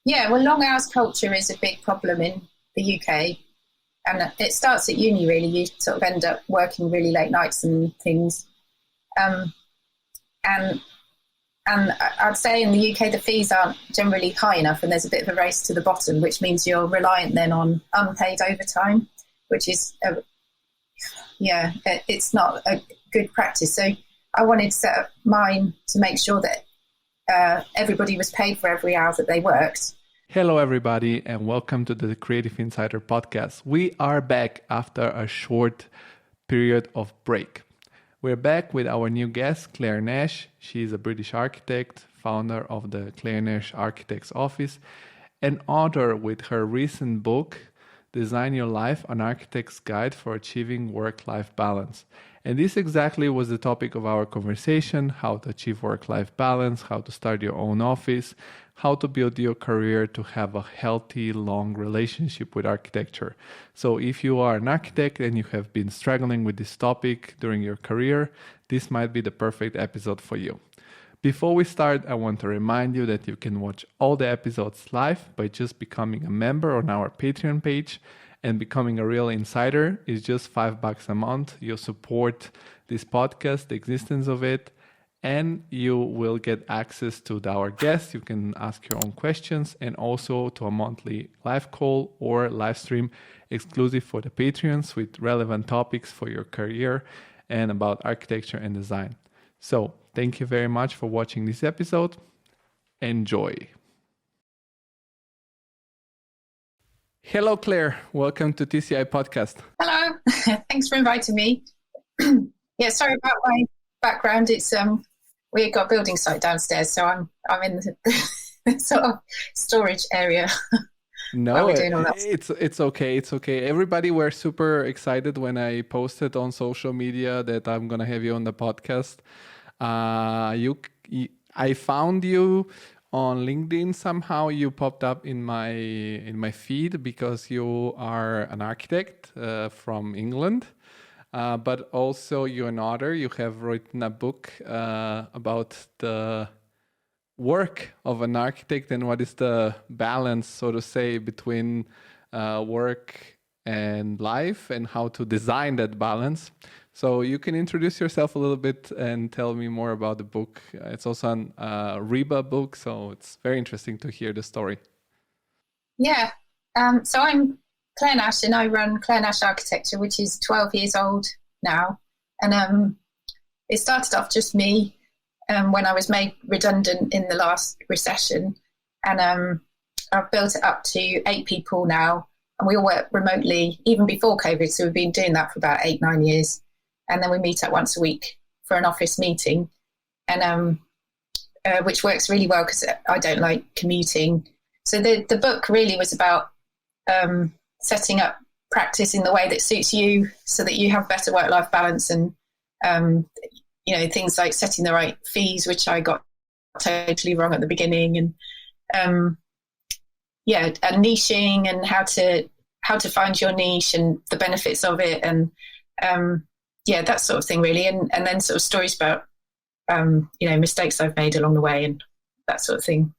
Yeah, well, long hours culture is a big problem in the UK. And it starts at uni, really. You sort of end up working really late nights and things. Um, and I'd say in the UK, the fees aren't generally high enough, and there's a bit of a race to the bottom, which means you're reliant then on unpaid overtime, which is, it's not a good practice. So I wanted to set up mine to make sure that everybody was paid for every hour that they worked. Hello, everybody, and welcome to the Creative Insider Podcast. We are back after a short period of break. We're back with our new guest, Clare Nash. She's a British architect, founder of the Clare Nash Architects office, and author with her recent book, Design Your Life, An Architect's Guide for Achieving Work-Life Balance. And this exactly was the topic of our conversation: how to achieve work-life balance, how to start your own office, how to build your career to have a healthy, long relationship with architecture. So if you are an architect and you have been struggling with this topic during your career, this might be the perfect episode for you. Before we start, I want to remind you that you can watch all the episodes live by just becoming a member on our Patreon page. And becoming a real insider is just $5 a month. You support this podcast, the existence of it, and you will get access to our guests. You can ask your own questions, and also to a monthly live call or live stream exclusive for the Patreons with relevant topics for your career and about architecture and design. So thank you very much for watching this episode. Enjoy. Hello, Clare. Welcome to TCI Podcast. Hello. Thanks for inviting me. Yeah, sorry about my background. It's we got a building site downstairs, so I'm in the sort of storage area. No, it's okay. It's okay. Everybody were super excited when I posted on social media that I'm gonna have you on the podcast. I found you on LinkedIn. Somehow you popped up in my feed because you are an architect from England, but also you're an author. You have written a book about the work of an architect and what is the balance, so to say, between work and life and how to design that balance. So you can introduce yourself a little bit and tell me more about the book. It's also a RIBA book, so it's very interesting to hear the story. Yeah. So I'm Clare Nash, and I run Clare Nash Architecture, which is 12 years old now. And it started off just me when I was made redundant in the last recession. And I've built it up to 8 people now. And we all work remotely, even before COVID. So we've been doing that for about 8-9 years. And then we meet up once a week for an office meeting, and which works really well because I don't like commuting. So the book really was about setting up practice in the way that suits you so that you have better work-life balance, and things like setting the right fees, which I got totally wrong at the beginning, and and niching, and how to find your niche and the benefits of it, and that sort of thing really, and then sort of stories about mistakes I've made along the way and that sort of thing.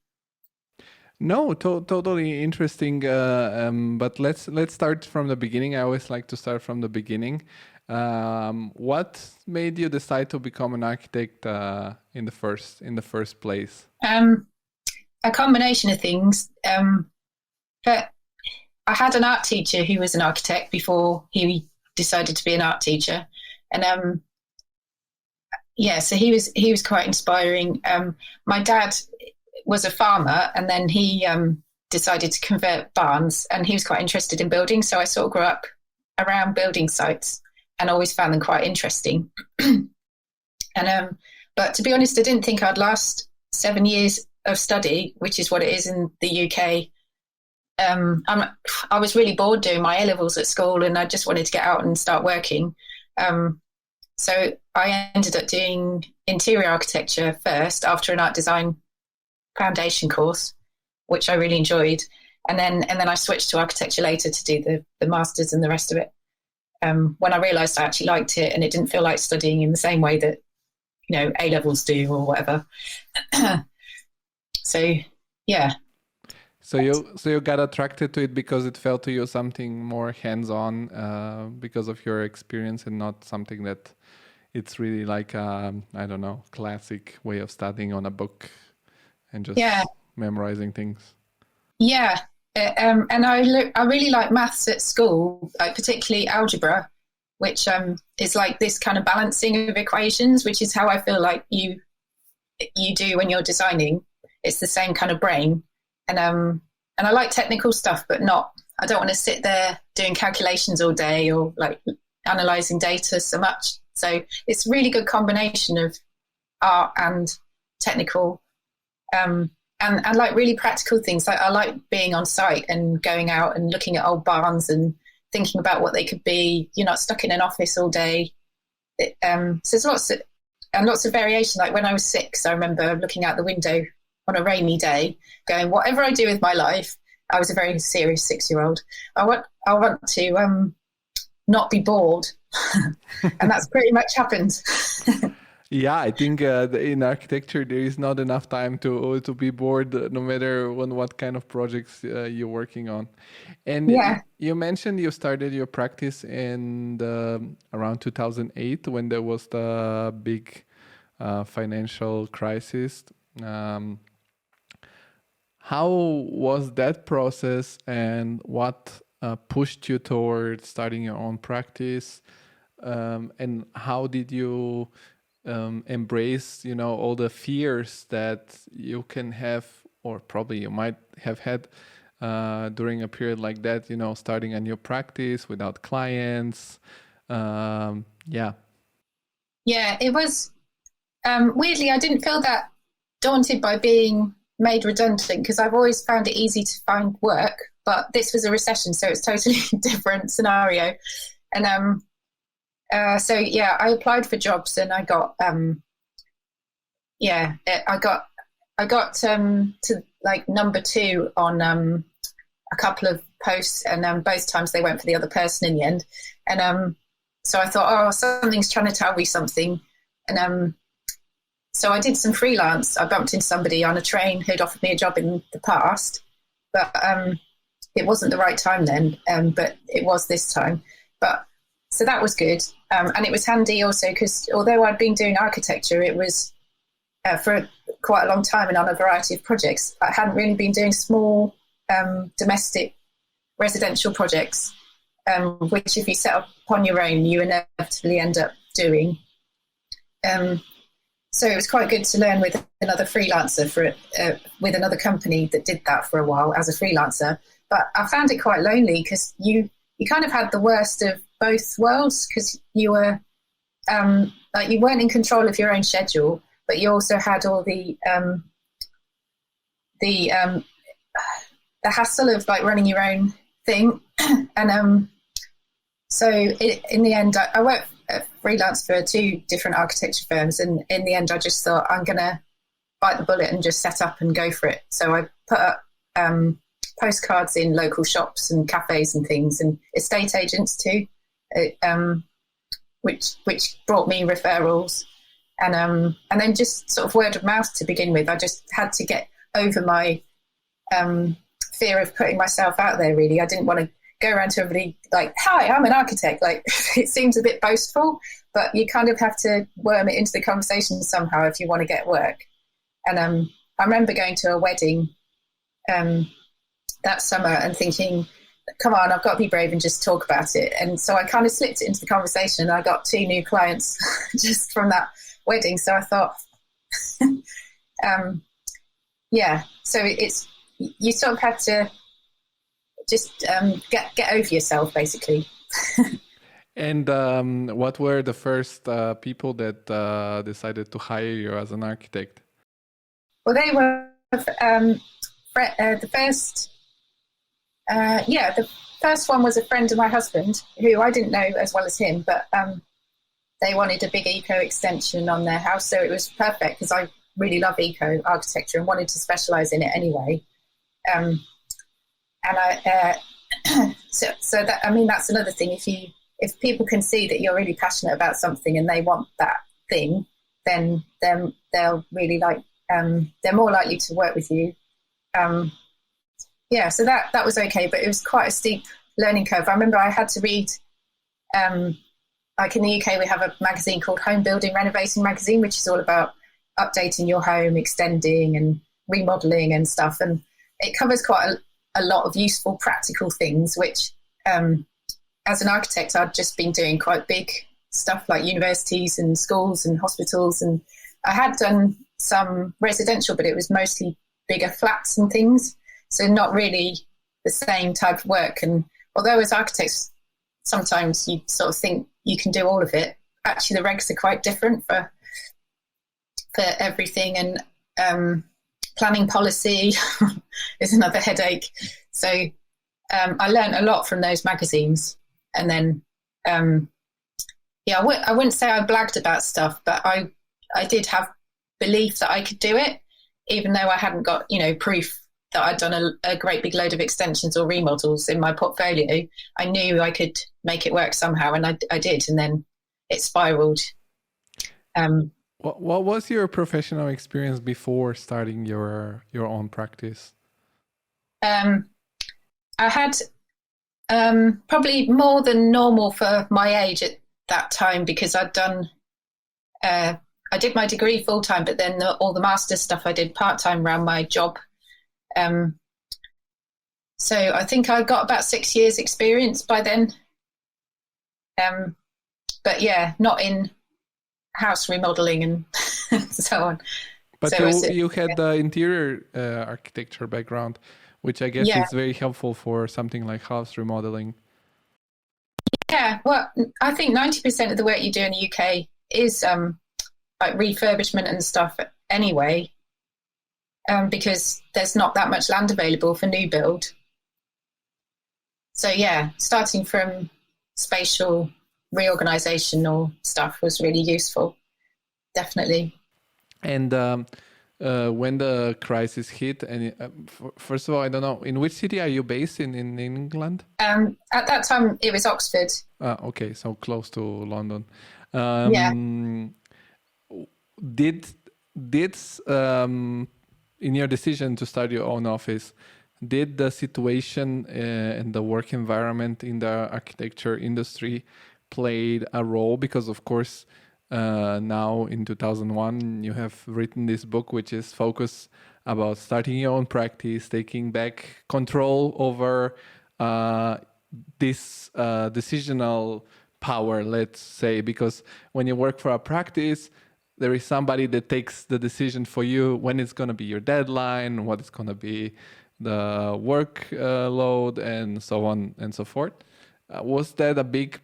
No, totally interesting. But let's start from the beginning. I always like to start from the beginning. What made you decide to become an architect in the first place? A combination of things. But I had an art teacher who was an architect before he decided to be an art teacher. And so he was quite inspiring. My dad was a farmer, and then he decided to convert barns, and he was quite interested in building. So I sort of grew up around building sites and always found them quite interesting. And but to be honest, I didn't think I'd last 7 years of study, which is what it is in the UK. I was really bored doing my A-levels at school, and I just wanted to get out and start working. So I ended up doing interior architecture first after an art design foundation course, which I really enjoyed. And then I switched to architecture later to do the masters and the rest of it. When I realised I actually liked it, and it didn't feel like studying in the same way that, A-levels do or whatever. So, yeah. So you got attracted to it because it felt to you something more hands-on, because of your experience, and not something that it's really like I don't know, classic way of studying on a book and just Yeah, memorizing things. yeah. And I really like maths at school, like particularly algebra, which is like this kind of balancing of equations, which is how I feel like you do when you're designing. It's the same kind of brain, and I like technical stuff, but not. I don't want to sit there doing calculations all day or like analyzing data so much. So it's a really good combination of art and technical, and like really practical things. Like I like being on site and going out and looking at old barns and thinking about what they could be. You're not stuck in an office all day. So there's lots of variation. Like when I was 6, I remember looking out the window on a rainy day, going, whatever I do with my life, I was a very serious 6-year-old. I want to not be bored, and that's pretty much happened. Yeah, I think in architecture there is not enough time to be bored, no matter on what kind of projects you're working on. And Yeah. you mentioned you started your practice in around 2008, when there was the big financial crisis. How was that process, and what pushed you towards starting your own practice? And how did you embrace, all the fears that you can have, or probably you might have had during a period like that, starting a new practice without clients? Yeah. Yeah, it was weirdly, I didn't feel that daunted by being made redundant, because I've always found it easy to find work, but this was a recession, so it's totally different scenario. And so yeah, I applied for jobs, and I got I got to like number 2 on a couple of posts, and both times they went for the other person in the end. And so I thought, oh, something's trying to tell me something. And so I did some freelance. I bumped into somebody on a train who'd offered me a job in the past, but it wasn't the right time then, but it was this time. But so that was good. And it was handy also because although I'd been doing architecture, it was for quite a long time and on a variety of projects. I hadn't really been doing small domestic residential projects, which if you set up on your own, you inevitably end up doing. So it was quite good to learn with another freelancer with another company that did that for a while as a freelancer. But I found it quite lonely because you kind of had the worst of both worlds, because you were like you weren't in control of your own schedule, but you also had all the hassle of like running your own thing. And so in the end, I worked freelance for 2 different architecture firms, and in the end I just thought I'm gonna bite the bullet and just set up and go for it. So I put up postcards in local shops and cafes and things, and estate agents too, which brought me referrals, and then just sort of word of mouth to begin with. I just had to get over my fear of putting myself out there, really. I didn't want to go around to everybody like, hi, I'm an architect. Like, it seems a bit boastful, but you kind of have to worm it into the conversation somehow if you want to get work. And I remember going to a wedding that summer and thinking, come on, I've got to be brave and just talk about it. And so I kind of slipped it into the conversation, and I got 2 new clients just from that wedding. So I thought, yeah, so it's, you sort of had to just get over yourself, basically. And what were the first people that decided to hire you as an architect? Well, they were the first. The first one was a friend of my husband, who I didn't know as well as him, but they wanted a big eco extension on their house, so it was perfect because I really love eco architecture and wanted to specialise in it anyway. And I so that, I mean, that's another thing. If people can see that you're really passionate about something and they want that thing, then they'll really like they're more likely to work with you. yeah, so that was okay, but it was quite a steep learning curve. I remember I had to read, like in the UK, we have a magazine called Home Building Renovating Magazine, which is all about updating your home, extending and remodeling and stuff. And it covers quite a lot of useful practical things, which as an architect, I'd just been doing quite big stuff like universities and schools and hospitals. And I had done some residential, but it was mostly bigger flats and things. So not really the same type of work. And although as architects, sometimes you sort of think you can do all of it, actually the regs are quite different for everything. And planning policy is another headache. So I learned a lot from those magazines. And then, I wouldn't say I blagged about stuff, but I did have belief that I could do it, even though I hadn't got, proof that I'd done a great big load of extensions or remodels in my portfolio. I knew I could make it work somehow, and I did, and then it spiraled. What was your professional experience before starting your own practice? I had probably more than normal for my age at that time, because I'd done I did my degree full time, but then all the master's stuff I did part time around my job. So I think I got about 6 years experience by then. But yeah, not in house remodeling and so on. But so you had the interior architecture background, which I guess is very helpful for something like house remodeling. Yeah, well, I think 90% of the work you do in the UK is like refurbishment and stuff anyway, because there's not that much land available for new build. So yeah, starting from spatial reorganizational stuff was really useful, definitely. And when the crisis hit, and first of all, I don't know, in which city are you based in England? At that time, it was Oxford. Okay, so close to London. Did in your decision to start your own office, did the situation and the work environment in the architecture industry played a role? Because of course, now in 2001, you have written this book, which is focused about starting your own practice, taking back control over this decisional power, let's say, because when you work for a practice, there is somebody that takes the decision for you when it's going to be your deadline, what is going to be the work load, and so on and so forth. Was that a big...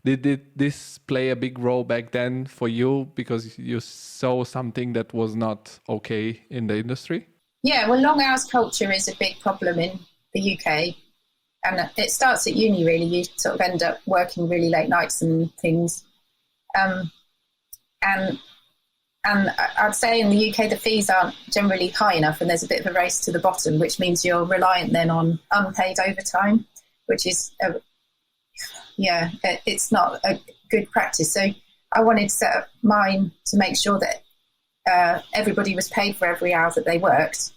Did this play a big role back then for you because you saw something that was not okay in the industry? Yeah, well, long hours culture is a big problem in the UK. And it starts at uni, really. You sort of end up working really late nights and things. And I'd say in the UK, the fees aren't generally high enough, and there's a bit of a race to the bottom, which means you're reliant then on unpaid overtime, which is... it's not a good practice. So I wanted to set up mine to make sure that everybody was paid for every hour that they worked.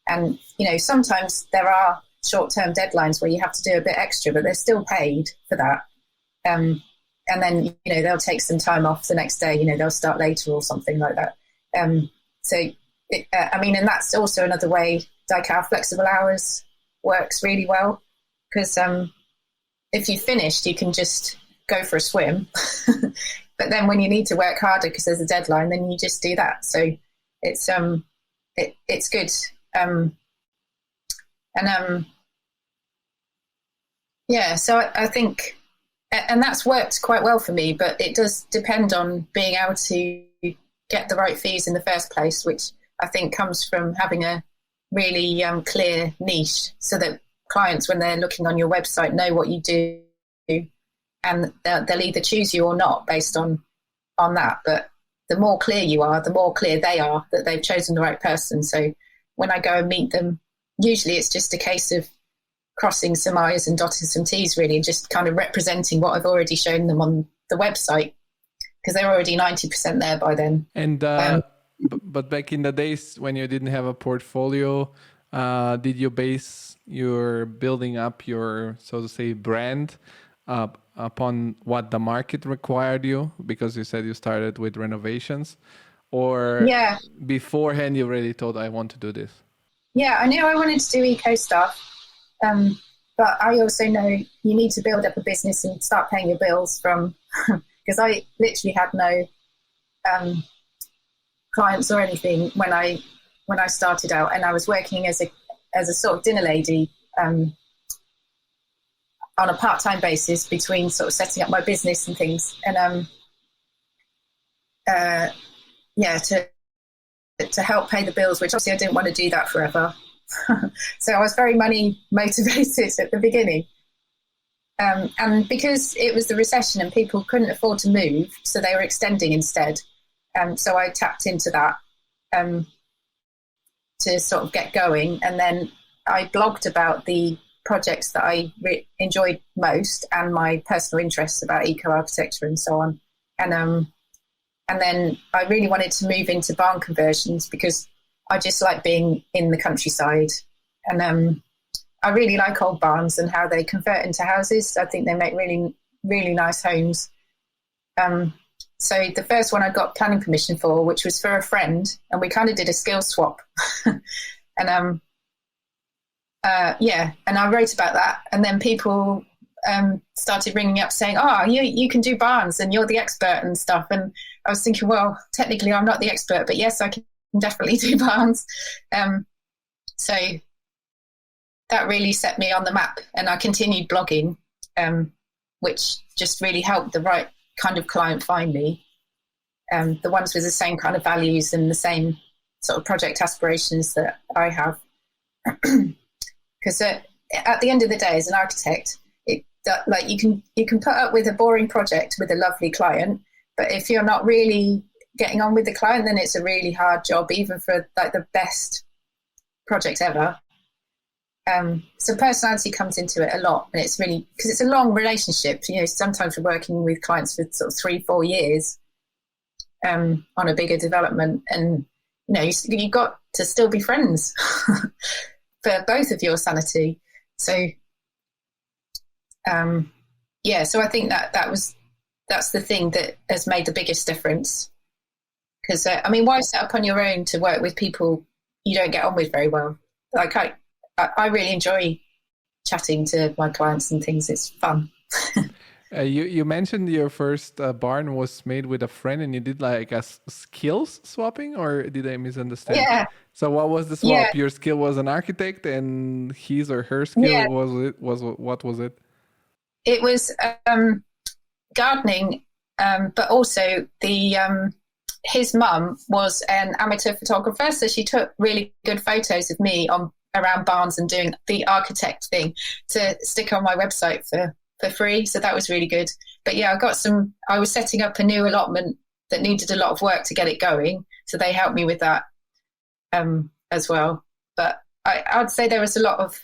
And, sometimes there are short-term deadlines where you have to do a bit extra, but they're still paid for that. And then, they'll take some time off the next day, they'll start later or something like that. And that's also another way, like our flexible hours works really well, because if you've finished, you can just go for a swim. But then when you need to work harder because there's a deadline, then you just do that. So it's good. So I think, and that's worked quite well for me, but it does depend on being able to get the right fees in the first place, which I think comes from having a really clear niche, so that clients, when they're looking on your website, know what you do, and they'll either choose you or not based on that. But the more clear you are, the more clear they are that they've chosen the right person. So when I go and meet them, usually it's just a case of crossing some I's and dotting some T's, really, and just kind of representing what I've already shown them on the website, because they're already 90% there by then. And but back in the days when you didn't have a portfolio, did you base your building up your, so to say, brand upon what the market required you? Because you said you started with renovations, or Yeah. beforehand you already thought, I want to do this? Yeah, I knew I wanted to do eco stuff. But I also know you need to build up a business and start paying your bills from, because I literally had no clients or anything when I started out, and I was working as a sort of dinner lady on a part-time basis between sort of setting up my business and things, and to help pay the bills, which obviously I didn't want to do that forever. So I was very money motivated at the beginning. And because it was the recession and people couldn't afford to move, so they were extending instead. So I tapped into that to sort of get going. And then I blogged about the projects that I enjoyed most and my personal interests about eco-architecture and so on. And then I really wanted to move into barn conversions because I just like being in the countryside. And I really like old barns and how they convert into houses. I think they make really, really nice homes. So the first one I got planning permission for, which was for a friend, and we kind of did a skills swap. And and I wrote about that. And then people started ringing up saying, oh, you can do barns and you're the expert and stuff. And I was thinking, well, technically I'm not the expert, but yes, I can definitely do barns. So that really set me on the map, and I continued blogging, which just really helped the right kind of client find me. The ones with the same kind of values and the same sort of project aspirations that I have. Because at the end of the day, as an architect, you can put up with a boring project with a lovely client, but if you're not really getting on with the client, then it's a really hard job, even for like the best project ever. So personality comes into it a lot, and it's really, because it's a long relationship. You know, sometimes we're working with clients for sort of 3-4 years on a bigger development, and you know, you've got to still be friends for both of your sanity. So so I think that's the thing that has made the biggest difference. Because I mean, why set up on your own to work with people you don't get on with very well? Like I really enjoy chatting to my clients and things. It's fun. You mentioned your first barn was made with a friend, and you did like a skills swapping, or did I misunderstand? Yeah. So what was the swap? Yeah. Your skill was an architect, and his or her skill what was it? It was gardening, but also his mum was an amateur photographer, so she took really good photos of me around barns and doing the architect thing to stick on my website for free. So that was really good. But yeah, I was setting up a new allotment that needed a lot of work to get it going, so they helped me with that as well. But I'd say there was a lot of,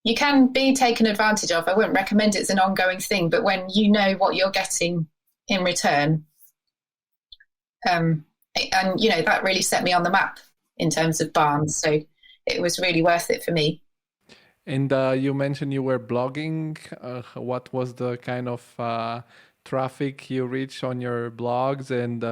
you can be taken advantage of. I wouldn't recommend it as an ongoing thing, but when you know what you're getting in return, and you know, that really set me on the map in terms of barns. So it was really worth it for me. And you mentioned you were blogging. What was the kind of traffic you reached on your blogs, and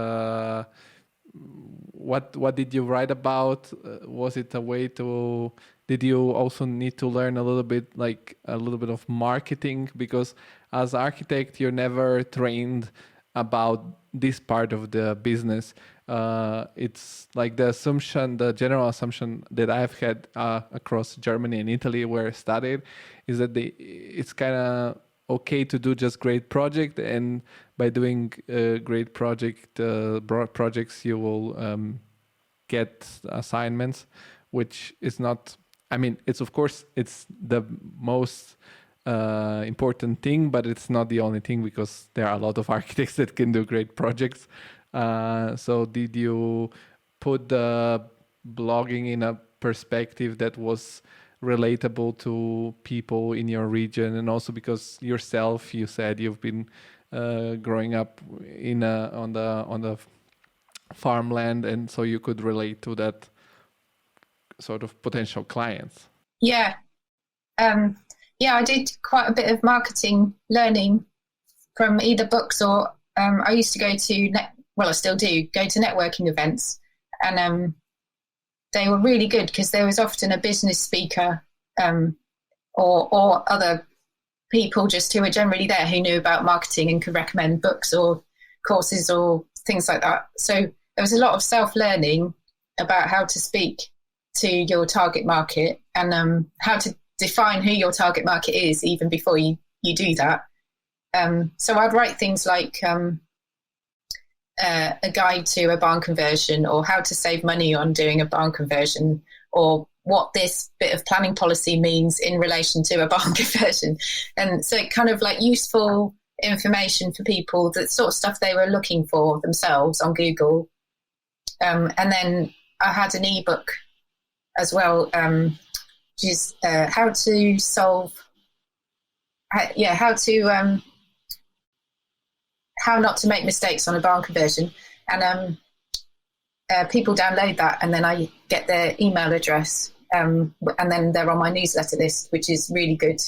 what did you write about? Was it a way to? Did you also need to learn a little bit of marketing? Because as architect, you're never trained about this part of the business. It's like the general assumption that I've had across Germany and Italy where I studied is that it's kind of okay to do just great project, and by doing great projects you will get assignments, which is not, I mean, it's of course it's the most important thing, but it's not the only thing, because there are a lot of architects that can do great projects. So did you put the blogging in a perspective that was relatable to people in your region, and also because yourself, you said you've been growing up on the farmland, and so you could relate to that sort of potential clients? Yeah. I did quite a bit of marketing learning from either books or I used to go to, I still do, go to networking events. And they were really good because there was often a business speaker or other people just who were generally there who knew about marketing and could recommend books or courses or things like that. So there was a lot of self-learning about how to speak to your target market and how to define who your target market is even before you do that. So I'd write things like a guide to a barn conversion, or how to save money on doing a barn conversion, or what this bit of planning policy means in relation to a barn conversion. And so kind of like useful information for people, the sort of stuff they were looking for themselves on Google. And then I had an ebook as well, which is how to solve, how not to make mistakes on a barn conversion. And people download that, and then I get their email address, and then they're on my newsletter list, which is really good.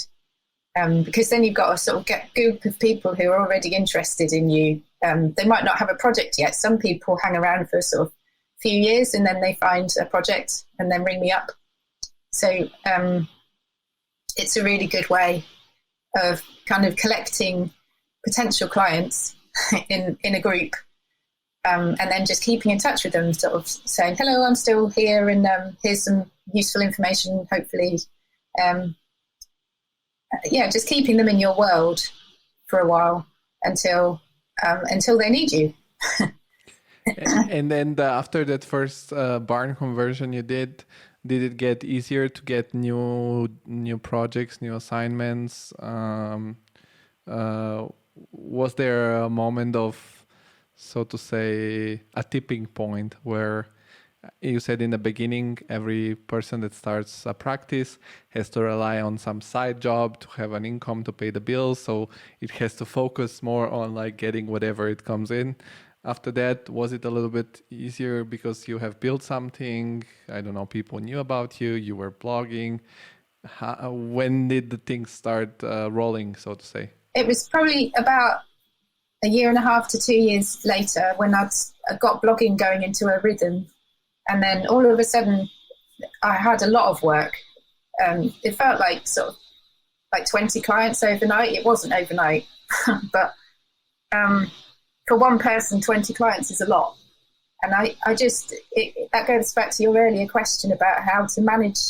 Because then you've got a sort of group of people who are already interested in you. They might not have a project yet. Some people hang around for sort of a few years and then they find a project and then ring me up. So it's a really good way of kind of collecting potential clients in a group, and then just keeping in touch with them, sort of saying, hello, I'm still here, and here's some useful information, hopefully. Just keeping them in your world for a while until they need you. And then after that first barn conversion you did it get easier to get new projects, new assignments? Was there a moment of, so to say, a tipping point where you said in the beginning every person that starts a practice has to rely on some side job to have an income to pay the bills, so it has to focus more on like getting whatever it comes in? After that, was it a little bit easier because you have built something, I don't know, people knew about you, you were blogging? When did the things start rolling, so to say? It was probably about a year and a half to 2 years later when I got blogging going into a rhythm. And then all of a sudden, I had a lot of work. It felt like sort of like 20 clients overnight. It wasn't overnight, but for one person, 20 clients is a lot. And that goes back to your earlier question about how to manage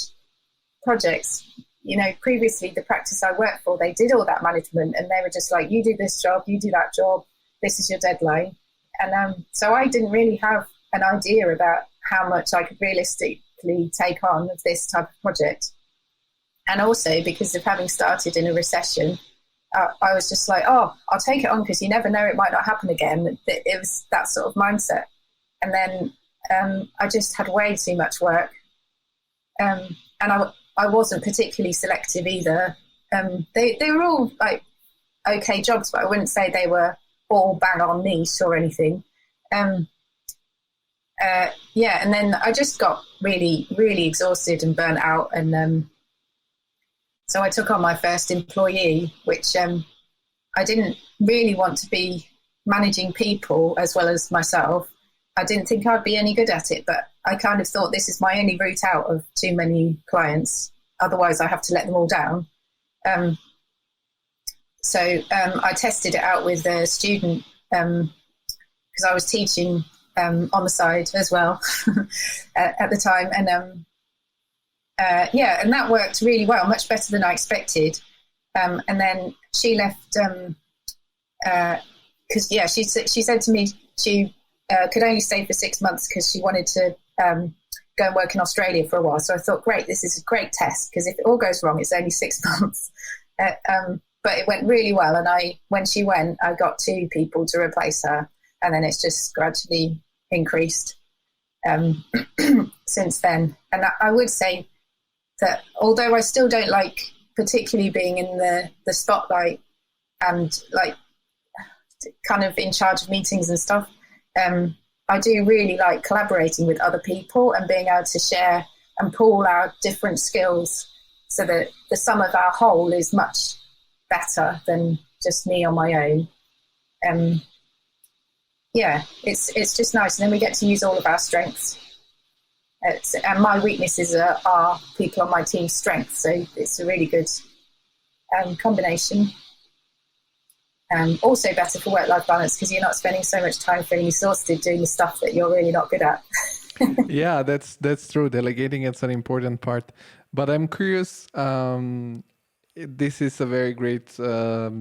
projects. You know, previously the practice I worked for, they did all that management, and they were just like, you do this job, you do that job, this is your deadline. And so I didn't really have an idea about how much I could realistically take on of this type of project. And also because of having started in a recession, I was just like, oh, I'll take it on because you never know, it might not happen again. It was that sort of mindset. And then I just had way too much work. And I wasn't particularly selective either. They were all like okay jobs, but I wouldn't say they were all bang on niche or anything. And then I just got really, really exhausted and burnt out. And so I took on my first employee, which I didn't really want to be managing people as well as myself. I didn't think I'd be any good at it, but I kind of thought this is my only route out of too many clients. Otherwise, I have to let them all down. So I tested it out with a student because I was teaching on the side as well at the time. And and that worked really well, much better than I expected. And then she left because, she said to me she could only stay for 6 months because she wanted to go and work in Australia for a while. So I thought, great, this is a great test because if it all goes wrong, it's only 6 months. But it went really well. And when she went, I got 2 people to replace her. And then it's just gradually increased since then. And I would say that although I still don't like particularly being in the spotlight and like kind of in charge of meetings and stuff, I do really like collaborating with other people and being able to share and pool our different skills so that the sum of our whole is much better than just me on my own. It's just nice. And then we get to use all of our strengths. And my weaknesses are people on my team's strengths. So it's a really good combination. Also better for work-life balance because you're not spending so much time feeling exhausted doing the stuff that you're really not good at. Yeah, that's true. Delegating is an important part. But I'm curious, this is a very great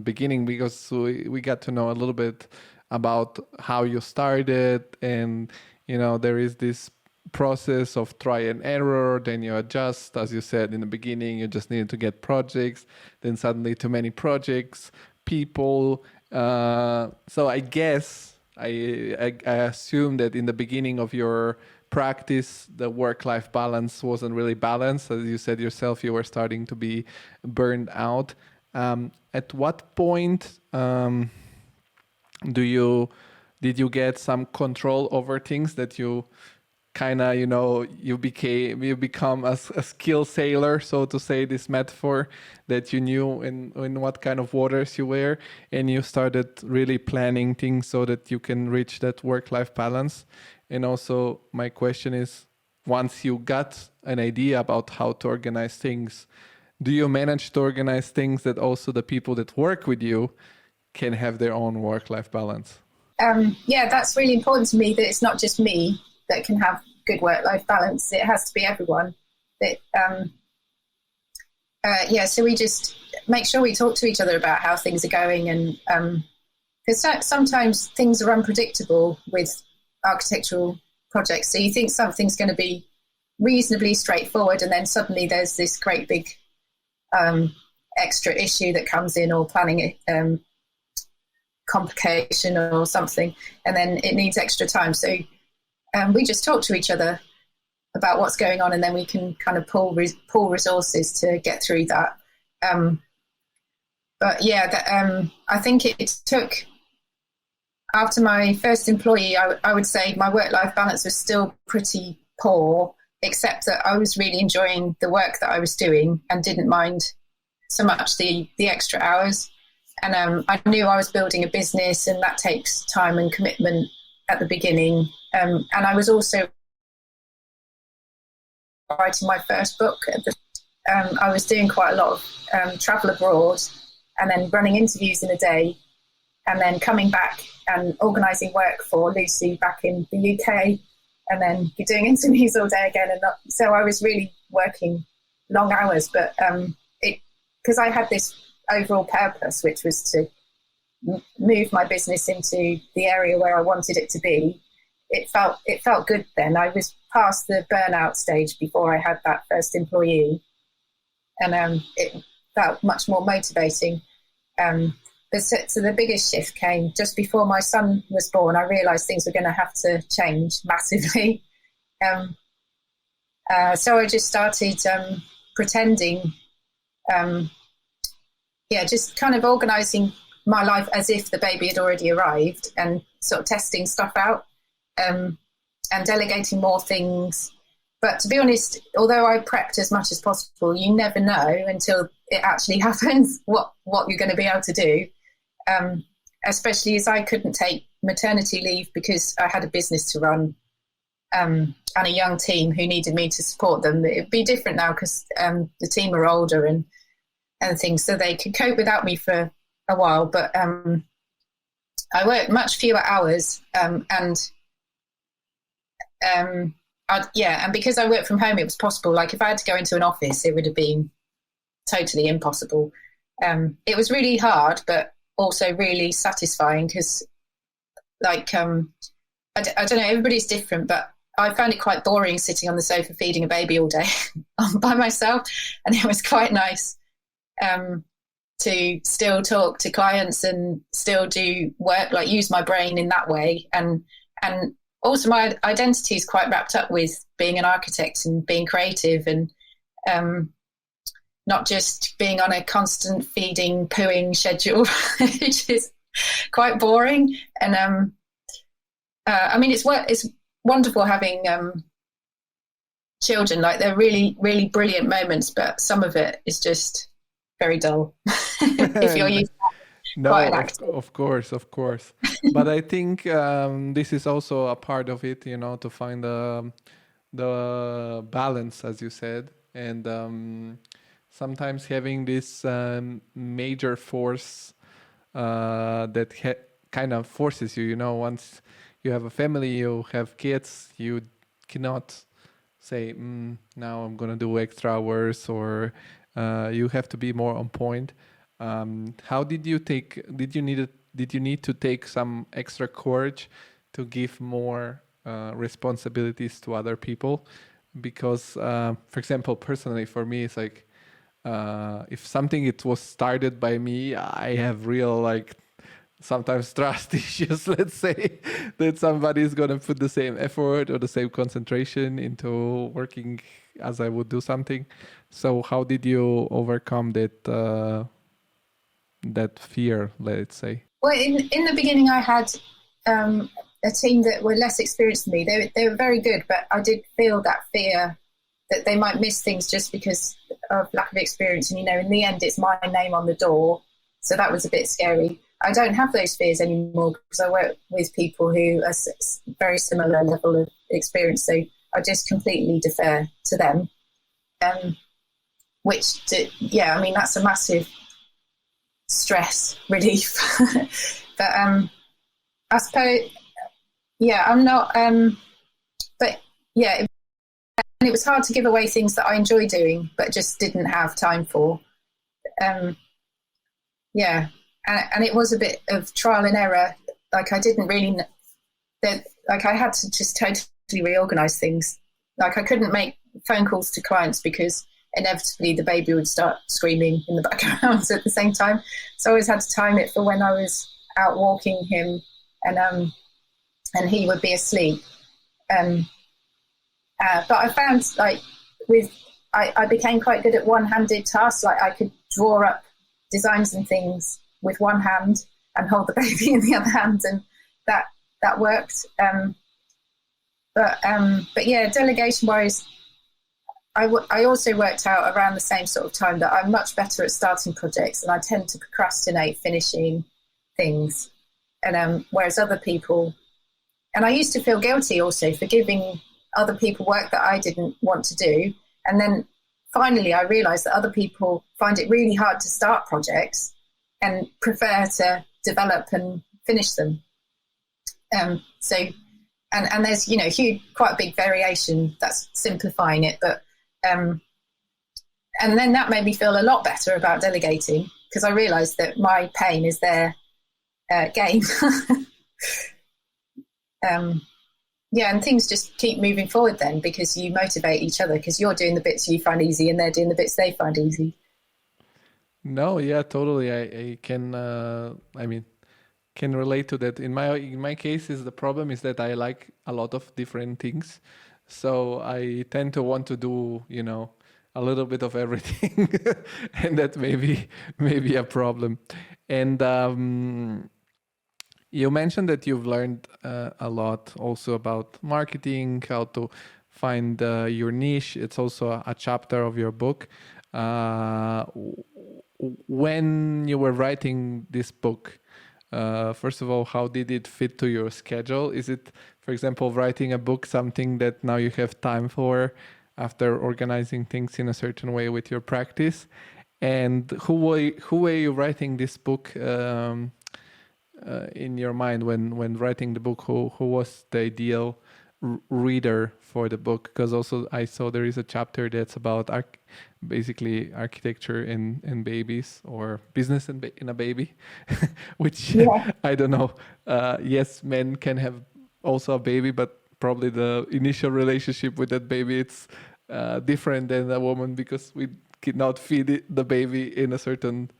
beginning because we got to know a little bit about how you started, and there is this process of try and error, then you adjust. As you said in the beginning, you just needed to get projects, then suddenly too many projects, people. So I guess I assume that in the beginning of your practice, the work-life balance wasn't really balanced. As you said yourself, you were starting to be burned out. At what point did you get some control over things that you kind of, you become a skill sailor, so to say, this metaphor, that you knew in what kind of waters you were, and you started really planning things so that you can reach that work-life balance? And also my question is, once you got an idea about how to organize things, do you manage to organize things that also the people that work with you can have their own work-life balance? That's really important to me, that it's not just me that can have good work-life balance. It has to be everyone. So we just make sure we talk to each other about how things are going, and because sometimes things are unpredictable with architectural projects. So you think something's going to be reasonably straightforward, and then suddenly there's this great big extra issue that comes in, or planning complication or something, and then it needs extra time. So we just talk to each other about what's going on, and then we can kind of pull resources to get through that. I think it took, after my first employee, I would say my work-life balance was still pretty poor, except that I was really enjoying the work that I was doing and didn't mind so much the extra hours. And I knew I was building a business, and that takes time and commitment at the beginning. And I was also writing my first book. I was doing quite a lot of travel abroad, and then running interviews in a day, and then coming back and organising work for Lucy back in the UK, and then doing interviews all day again. So I was really working long hours, but because I had this overall purpose, which was to move my business into the area where I wanted it to be, it felt good then. I was past the burnout stage before I had that first employee, and it felt much more motivating. So the biggest shift came just before my son was born. I realised things were going to have to change massively. So I just started pretending, just kind of organising my life as if the baby had already arrived, and sort of testing stuff out, and delegating more things. But to be honest, although I prepped as much as possible, you never know until it actually happens what you're going to be able to do. Especially as I couldn't take maternity leave because I had a business to run, and a young team who needed me to support them. It'd be different now because the team are older and things, so they could cope without me for a while. But I worked much fewer hours, and because I worked from home, it was possible. Like if I had to go into an office, it would have been totally impossible. It was really hard, but also really satisfying because, I don't know, everybody's different, but I found it quite boring sitting on the sofa feeding a baby all day by myself, and it was quite nice to still talk to clients and still do work, like use my brain in that way. And also my identity is quite wrapped up with being an architect and being creative, and not just being on a constant feeding, pooing schedule, which is quite boring. And it's wonderful having children. Like they're really, really brilliant moments, but some of it is just very dull if you're used to quite an No, actor. of course, of course. But I think this is also a part of it, to find the balance, as you said, and sometimes having this major force that kind of forces you. Once you have a family, you have kids, you cannot say, now I'm gonna do extra hours, or you have to be more on point. How did you need to take some extra courage to give more responsibilities to other people? Because, for example, personally, for me, it's like, if something it was started by me, I have real sometimes trust issues, let's say, that somebody is going to put the same effort or the same concentration into working as I would do something. So how did you overcome that fear, let's say? Well, in the beginning, I had a team that were less experienced than me. They were very good, but I did feel that fear that they might miss things just because of lack of experience. And, in the end, it's my name on the door. So that was a bit scary. I don't have those fears anymore because I work with people who are very similar level of experience. So I just completely defer to them, that's a massive stress relief. But I suppose, I'm not, but yeah, and it was hard to give away things that I enjoy doing, but just didn't have time for. And it was a bit of trial and error. Like I didn't really, I had to just totally reorganize things. Like I couldn't make phone calls to clients because inevitably the baby would start screaming in the background at the same time. So I always had to time it for when I was out walking him, and he would be asleep. But I found I became quite good at one-handed tasks. Like I could draw up designs and things with one hand and hold the baby in the other hand, and that worked. But yeah, delegation-wise, I also worked out around the same sort of time that I'm much better at starting projects, and I tend to procrastinate finishing things. And whereas other people, and I used to feel guilty also for giving other people work that I didn't want to do. And then finally I realized that other people find it really hard to start projects and prefer to develop and finish them. So there's, quite a big variation. That's simplifying it. But and then that made me feel a lot better about delegating, because I realized that my pain is their gain. And things just keep moving forward then, because you motivate each other, because you're doing the bits you find easy and they're doing the bits they find easy. No, yeah, totally. I can, can relate to that. In my case, the problem is that I like a lot of different things, so I tend to want to do, a little bit of everything, and that may be a problem. And you mentioned that you've learned a lot also about marketing, how to find your niche. It's also a chapter of your book. When you were writing this book, first of all, how did it fit to your schedule? Is it, for example, writing a book something that now you have time for after organizing things in a certain way with your practice? And who were you writing this book in your mind when writing the book? Who was the ideal reader for the book? Because also I saw there is a chapter that's about basically architecture and babies, or business in a baby, which I don't know. Yes, men can have also a baby, but probably the initial relationship with that baby, it's different than a woman, because we cannot feed the baby in a certain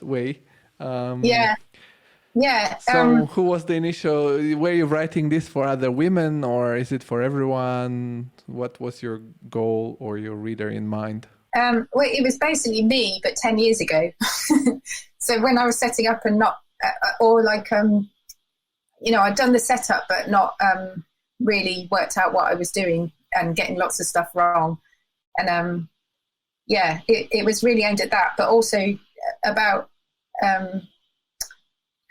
way. So who was the initial, were you writing this for other women, or is it for everyone? What was your goal or your reader in mind? Well, it was basically me, but 10 years ago. So when I was setting up and not, I'd done the setup, but not really worked out what I was doing. and getting lots of stuff wrong. And it was really aimed at that, but also about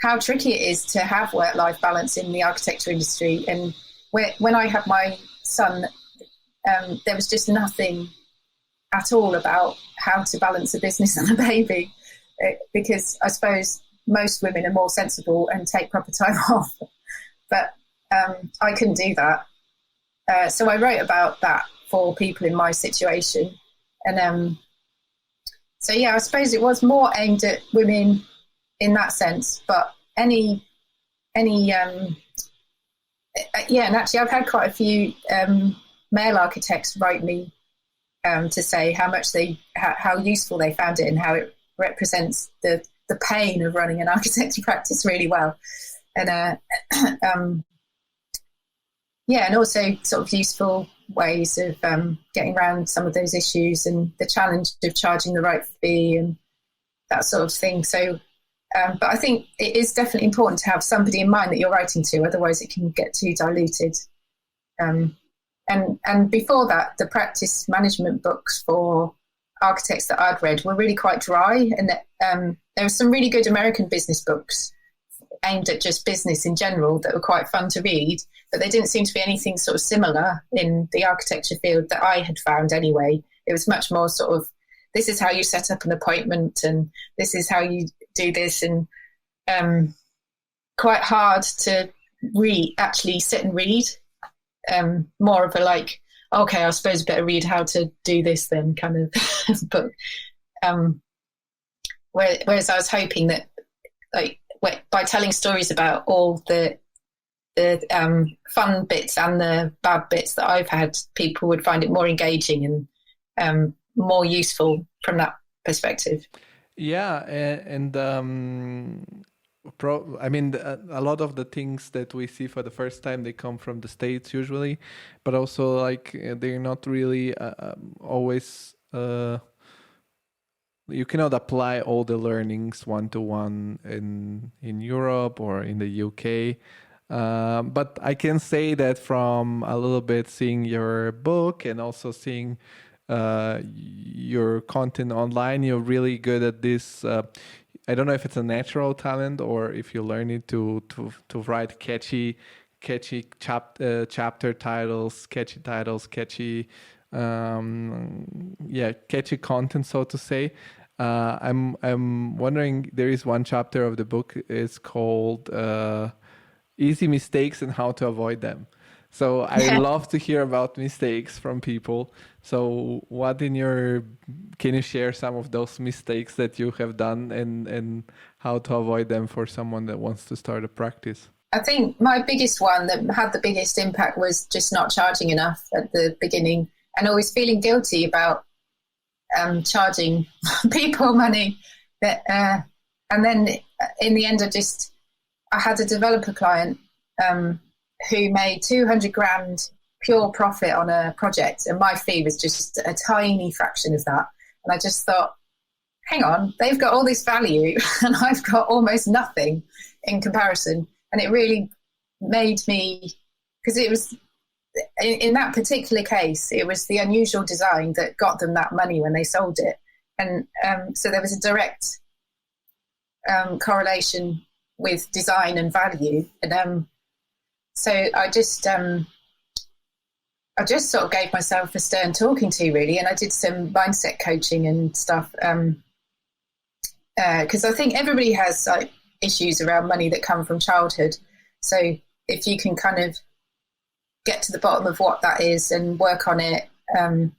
how tricky it is to have work-life balance in the architecture industry. And when I had my son, there was just nothing at all about how to balance a business and a baby, because I suppose most women are more sensible and take proper time off, but I couldn't do that. So I wrote about that for people in my situation. And I suppose it was more aimed at women in that sense, but and actually I've had quite a few male architects write me to say how useful they found it and how it represents the pain of running an architecture practice really well. And and also sort of useful ways of getting around some of those issues and the challenge of charging the right fee and that sort of thing. So, but I think it is definitely important to have somebody in mind that you're writing to, otherwise it can get too diluted. And before that, the practice management books for architects that I'd read were really quite dry, and there were some really good American business books aimed at just business in general that were quite fun to read, but there didn't seem to be anything sort of similar in the architecture field that I had found anyway. It was much more sort of, this is how you set up an appointment and this is how you do this, and quite hard to actually sit and read. More of a like, okay, I suppose I better read how to do this then kind of book. Whereas I was hoping that, like, by telling stories about all the fun bits and the bad bits that I've had, people would find it more engaging and more useful from that perspective. Yeah, and I mean, a lot of the things that we see for the first time, they come from the States usually, but also like they're not really always. You cannot apply all the learnings one-to-one in Europe or in the UK. But I can say that from a little bit seeing your book and also seeing your content online, you're really good at this. I don't know if it's a natural talent or if you learn it to write catchy chapter titles, catchy catchy content, so to say. I'm wondering, there is one chapter of the book is called Easy Mistakes and How to Avoid Them. So I love to hear about mistakes from people. So can you share some of those mistakes that you have done and how to avoid them for someone that wants to start a practice? I think my biggest one that had the biggest impact was just not charging enough at the beginning and always feeling guilty about charging people money. And then in the end, I had a developer client who made 200 grand pure profit on a project, and my fee was just a tiny fraction of that. And I just thought, hang on, they've got all this value and I've got almost nothing in comparison. And it really made me, because it was, in that particular case, it was the unusual design that got them that money when they sold it. And so there was a direct correlation with design and value. And so I just sort of gave myself a stern talking to, really. And I did some mindset coaching and stuff. Because I think everybody has like issues around money that come from childhood. So if you can kind of get to the bottom of what that is and work on it,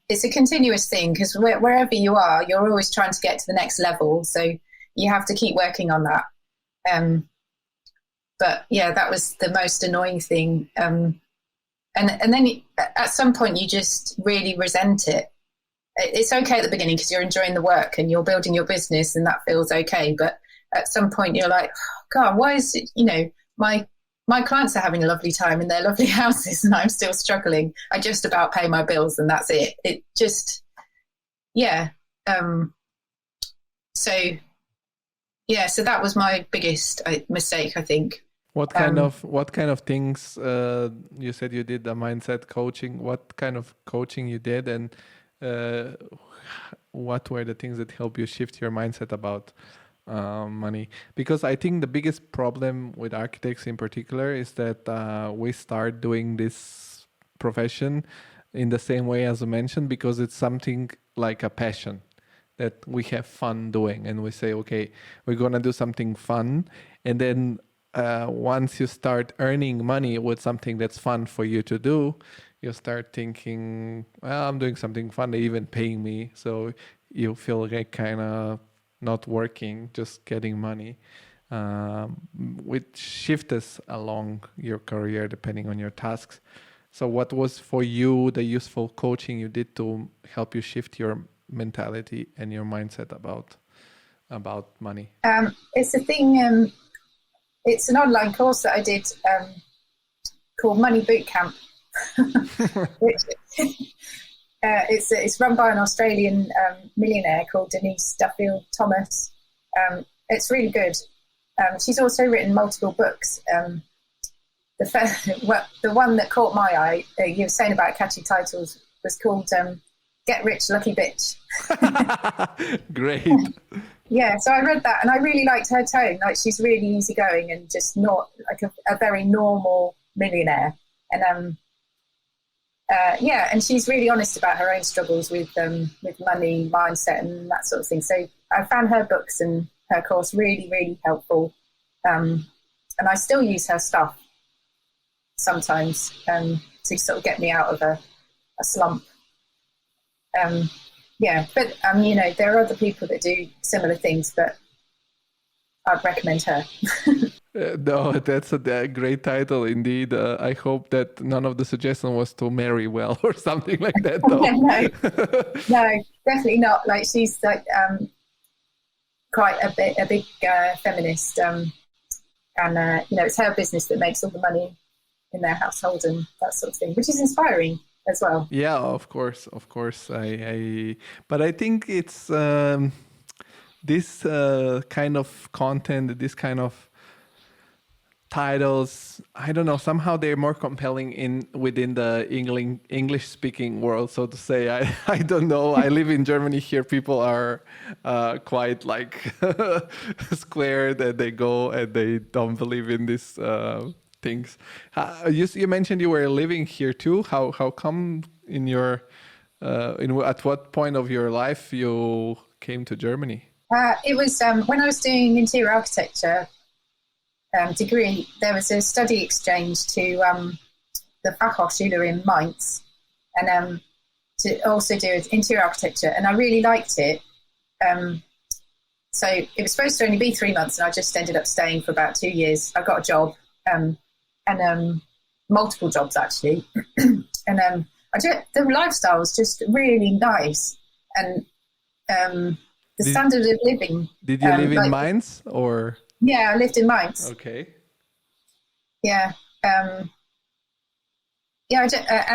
it's a continuous thing, because wherever you are, you're always trying to get to the next level. So you have to keep working on that. But yeah, that was the most annoying thing. And then at some point you just really resent it. It's okay at the beginning because you're enjoying the work and you're building your business and that feels okay. But at some point you're like, oh, God, why is it, my clients are having a lovely time in their lovely houses and I'm still struggling. I just about pay my bills and that's it. It just, yeah. So that was my biggest mistake, I think. What kind of things you said you did the mindset coaching? What kind of coaching you did, and what were the things that help you shift your mindset about money? Because I think the biggest problem with architects in particular is that we start doing this profession in the same way as I mentioned, because it's something like a passion that we have fun doing, and we say, okay, we're gonna do something fun, and then once you start earning money with something that's fun for you to do, you start thinking, well, I'm doing something fun, they're even paying me. So you feel like kind of not working, just getting money, which shifts along your career depending on your tasks. So what was for you the useful coaching you did to help you shift your mentality and your mindset about money? It's a thing... it's an online course that I did called Money Bootcamp. It's run by an Australian millionaire called Denise Duffield Thomas. It's really good. She's also written multiple books. The one that caught my eye, you were saying about catchy titles, was called Get Rich, Lucky Bitch. Great. Yeah, so I read that and I really liked her tone. Like, she's really easygoing and just not like a very normal millionaire. And and she's really honest about her own struggles with money, mindset, and that sort of thing. So I found her books and her course really, really helpful. And I still use her stuff sometimes to sort of get me out of a slump. But there are other people that do similar things, but I'd recommend her. No, that's a great title indeed. I hope that none of the suggestion was to marry well or something like that, though. No, definitely not. Like, she's like quite a big feminist, and it's her business that makes all the money in their household and that sort of thing, which is inspiring as well. Yeah, of course. But I think it's this kind of content, this kind of titles, I don't know, somehow they're more compelling within the English speaking world, so to say. I don't know. I live in Germany here. People are quite like square that they go and they don't believe in this things. You mentioned you were living here too. How come in your at what point of your life you came to Germany? It was when I was doing interior architecture degree. There was a study exchange to the Fachhochschule in Mainz, and to also do interior architecture, and I really liked it. So it was supposed to only be 3 months, and I just ended up staying for about 2 years. I got a job, and multiple jobs actually, and the lifestyle was just really nice, and the standard of living. Did you live in Mainz or? Yeah, I lived in Mainz. Okay. Yeah, and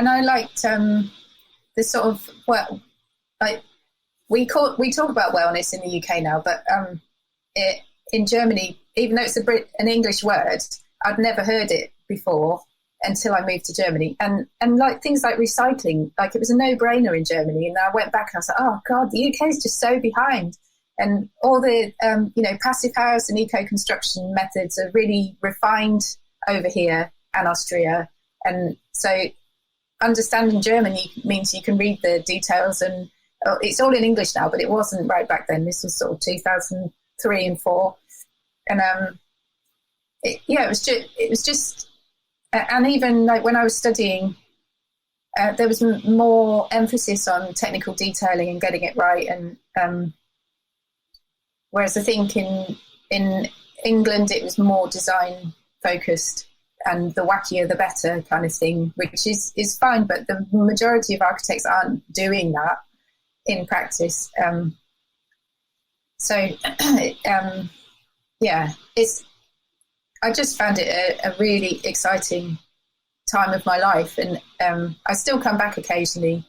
I liked the sort of we talk about wellness in the UK now, but in Germany, even though it's an English word, I'd never heard it before until I moved to Germany, and like things like recycling, like it was a no-brainer in Germany, and I went back and I was like, oh God, the UK is just so behind, and all the passive house and eco-construction methods are really refined over here and Austria, and so understanding German means you can read the details, and it's all in English now, but it wasn't right back then. This was sort of 2003 and 4, and it was just. And even like when I was studying, there was more emphasis on technical detailing and getting it right. And whereas I think in England it was more design focused and the wackier the better kind of thing, which is fine. But the majority of architects aren't doing that in practice. I just found it a really exciting time of my life, and I still come back occasionally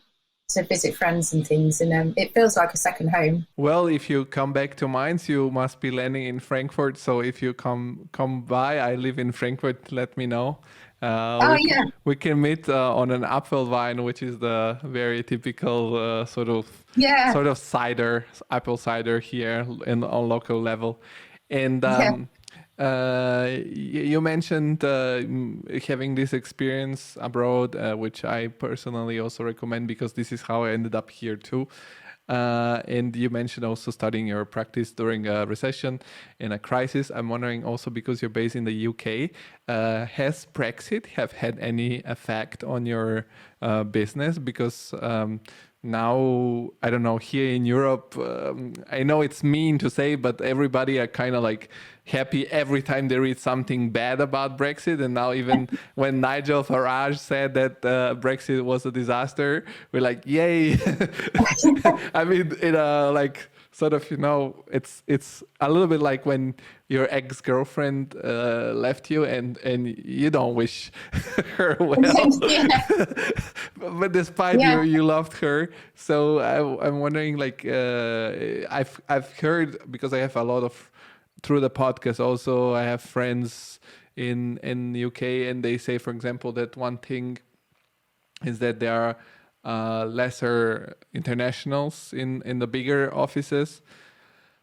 to visit friends and things, and it feels like a second home. Well, if you come back to Mainz, you must be landing in Frankfurt. So if you come by, I live in Frankfurt. Let me know. We can meet on an Apfelwein, which is the very typical sort of cider, apple cider here on local level. And you mentioned having this experience abroad, which I personally also recommend because this is how I ended up here too. And you mentioned also studying your practice during a recession and a crisis. I'm wondering also, because you're based in the UK, has Brexit have had any effect on your business? Because now, I don't know, here in Europe, I know it's mean to say, but everybody are kind of like happy every time they read something bad about Brexit. And now even when Nigel Farage said that Brexit was a disaster, we're like, yay. I mean, like sort of, it's a little bit like when your ex-girlfriend left you and you don't wish her well. But despite you loved her. So I'm wondering, like, I've heard, because I have a lot of, through the podcast also, I have friends in the UK, and they say, for example, that one thing is that there are lesser internationals in the bigger offices.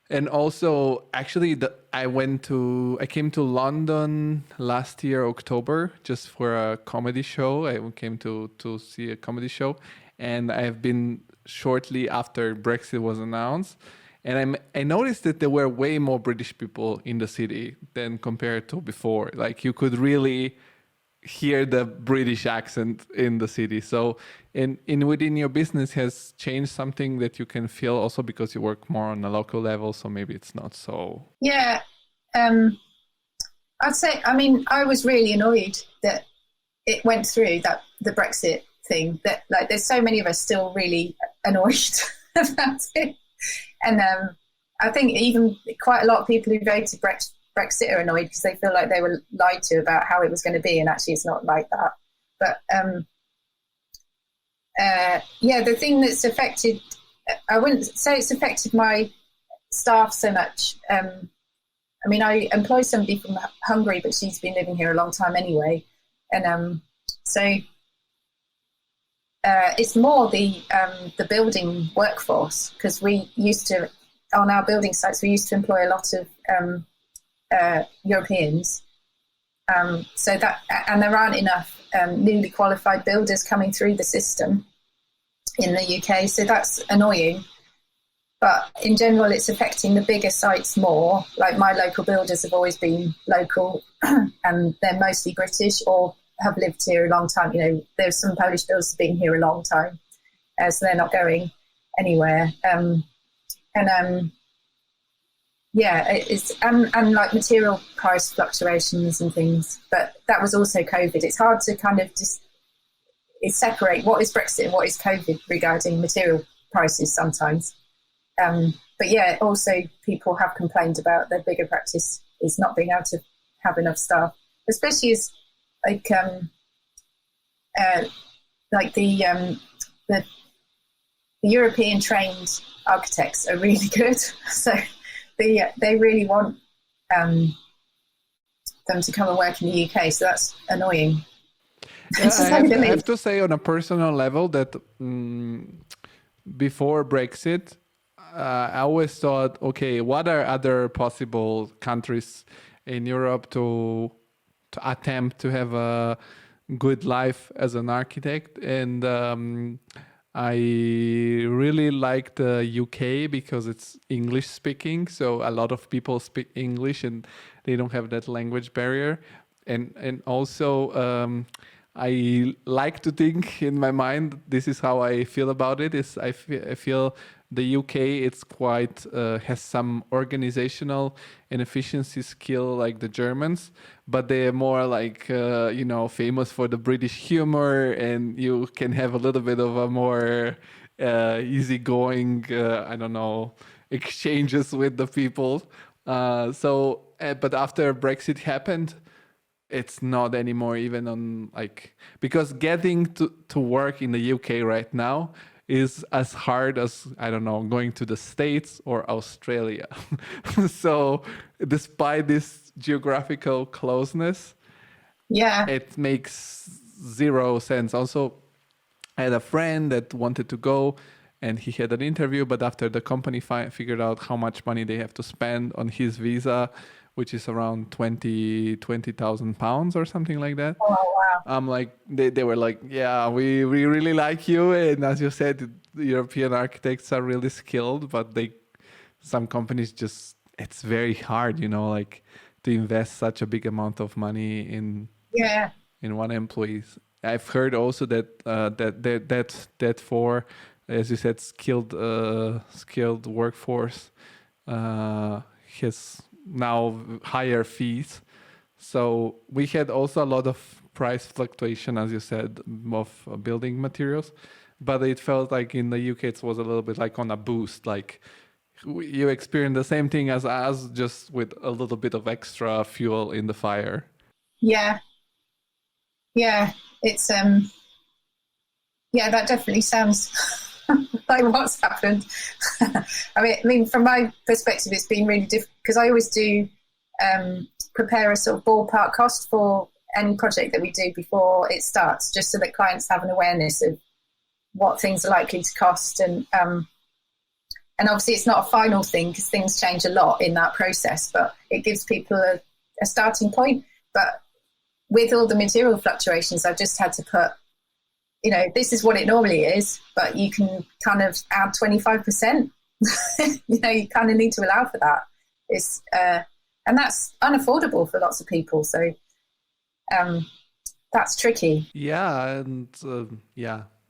And also, actually, I came to London last year, October, just for a comedy show. I came to see a comedy show, and I have been shortly after Brexit was announced. And I noticed that there were way more British people in the city than compared to before. Like, you could really hear the British accent in the city. So within your business has changed something that you can feel also because you work more on a local level. So maybe it's not so. Yeah. I'd say, I mean, I was really annoyed that it went through, that the Brexit thing, that like there's so many of us still really annoyed about it. And I think even quite a lot of people who voted Brexit are annoyed because they feel like they were lied to about how it was going to be, and actually it's not like that. But the thing that's affected, I wouldn't say it's affected my staff so much. I mean, I employ somebody from Hungary, but she's been living here a long time anyway. And it's more the building workforce, because we used to, on our building sites, we used to employ a lot of Europeans. So that, and there aren't enough newly qualified builders coming through the system in the UK. So that's annoying. But in general, it's affecting the bigger sites more. Like, my local builders have always been local and they're mostly British or have lived here a long time. You know, there's some Polish builders have been here a long time, so they're not going anywhere. It's and like material price fluctuations and things. But that was also COVID. It's hard to kind of just separate what is Brexit and what is COVID regarding material prices sometimes. But yeah, also people have complained about their bigger practice is not being able to have enough staff, especially as the European trained architects are really good, so they really want them to come and work in the UK. So that's annoying. Yeah, I have to say, on a personal level, that before Brexit, I always thought, okay, what are other possible countries in Europe to attempt to have a good life as an architect? And I really like the UK because it's English speaking, so a lot of people speak English and they don't have that language barrier. And also I like to think in my mind, this is how I feel about it, is I feel the UK, it's quite has some organizational and efficiency skill like the Germans, but they're more like famous for the British humor, and you can have a little bit of a more easygoing exchanges with the people. But after Brexit happened, it's not anymore even on because getting to work in the UK right now, is as hard as, I don't know, going to the States or Australia. So despite this geographical closeness, it makes zero sense. Also, I had a friend that wanted to go and he had an interview, but after the company figured out how much money they have to spend on his visa, which is around 20,000 pounds or something like that. Oh, wow. I'm like, they were like, yeah, we really like you. And as you said, the European architects are really skilled, but some companies just, it's very hard, like to invest such a big amount of money in one employee. I've heard also that for, as you said, skilled workforce has now higher fees. So we had also a lot of price fluctuation, as you said, of building materials, but it felt like in the UK it was a little bit like on a boost, like you experienced the same thing as us, just with a little bit of extra fuel in the fire. Yeah, it's that definitely sounds like what's happened. I mean, from my perspective, it's been really difficult because I always do prepare a sort of ballpark cost for any project that we do before it starts, just so that clients have an awareness of what things are likely to cost. And obviously it's not a final thing because things change a lot in that process, but it gives people a starting point. But with all the material fluctuations, I've just had to put, this is what it normally is, but you can kind of add 25%. You kind of need to allow for that. It's and that's unaffordable for lots of people. So that's tricky. Yeah, and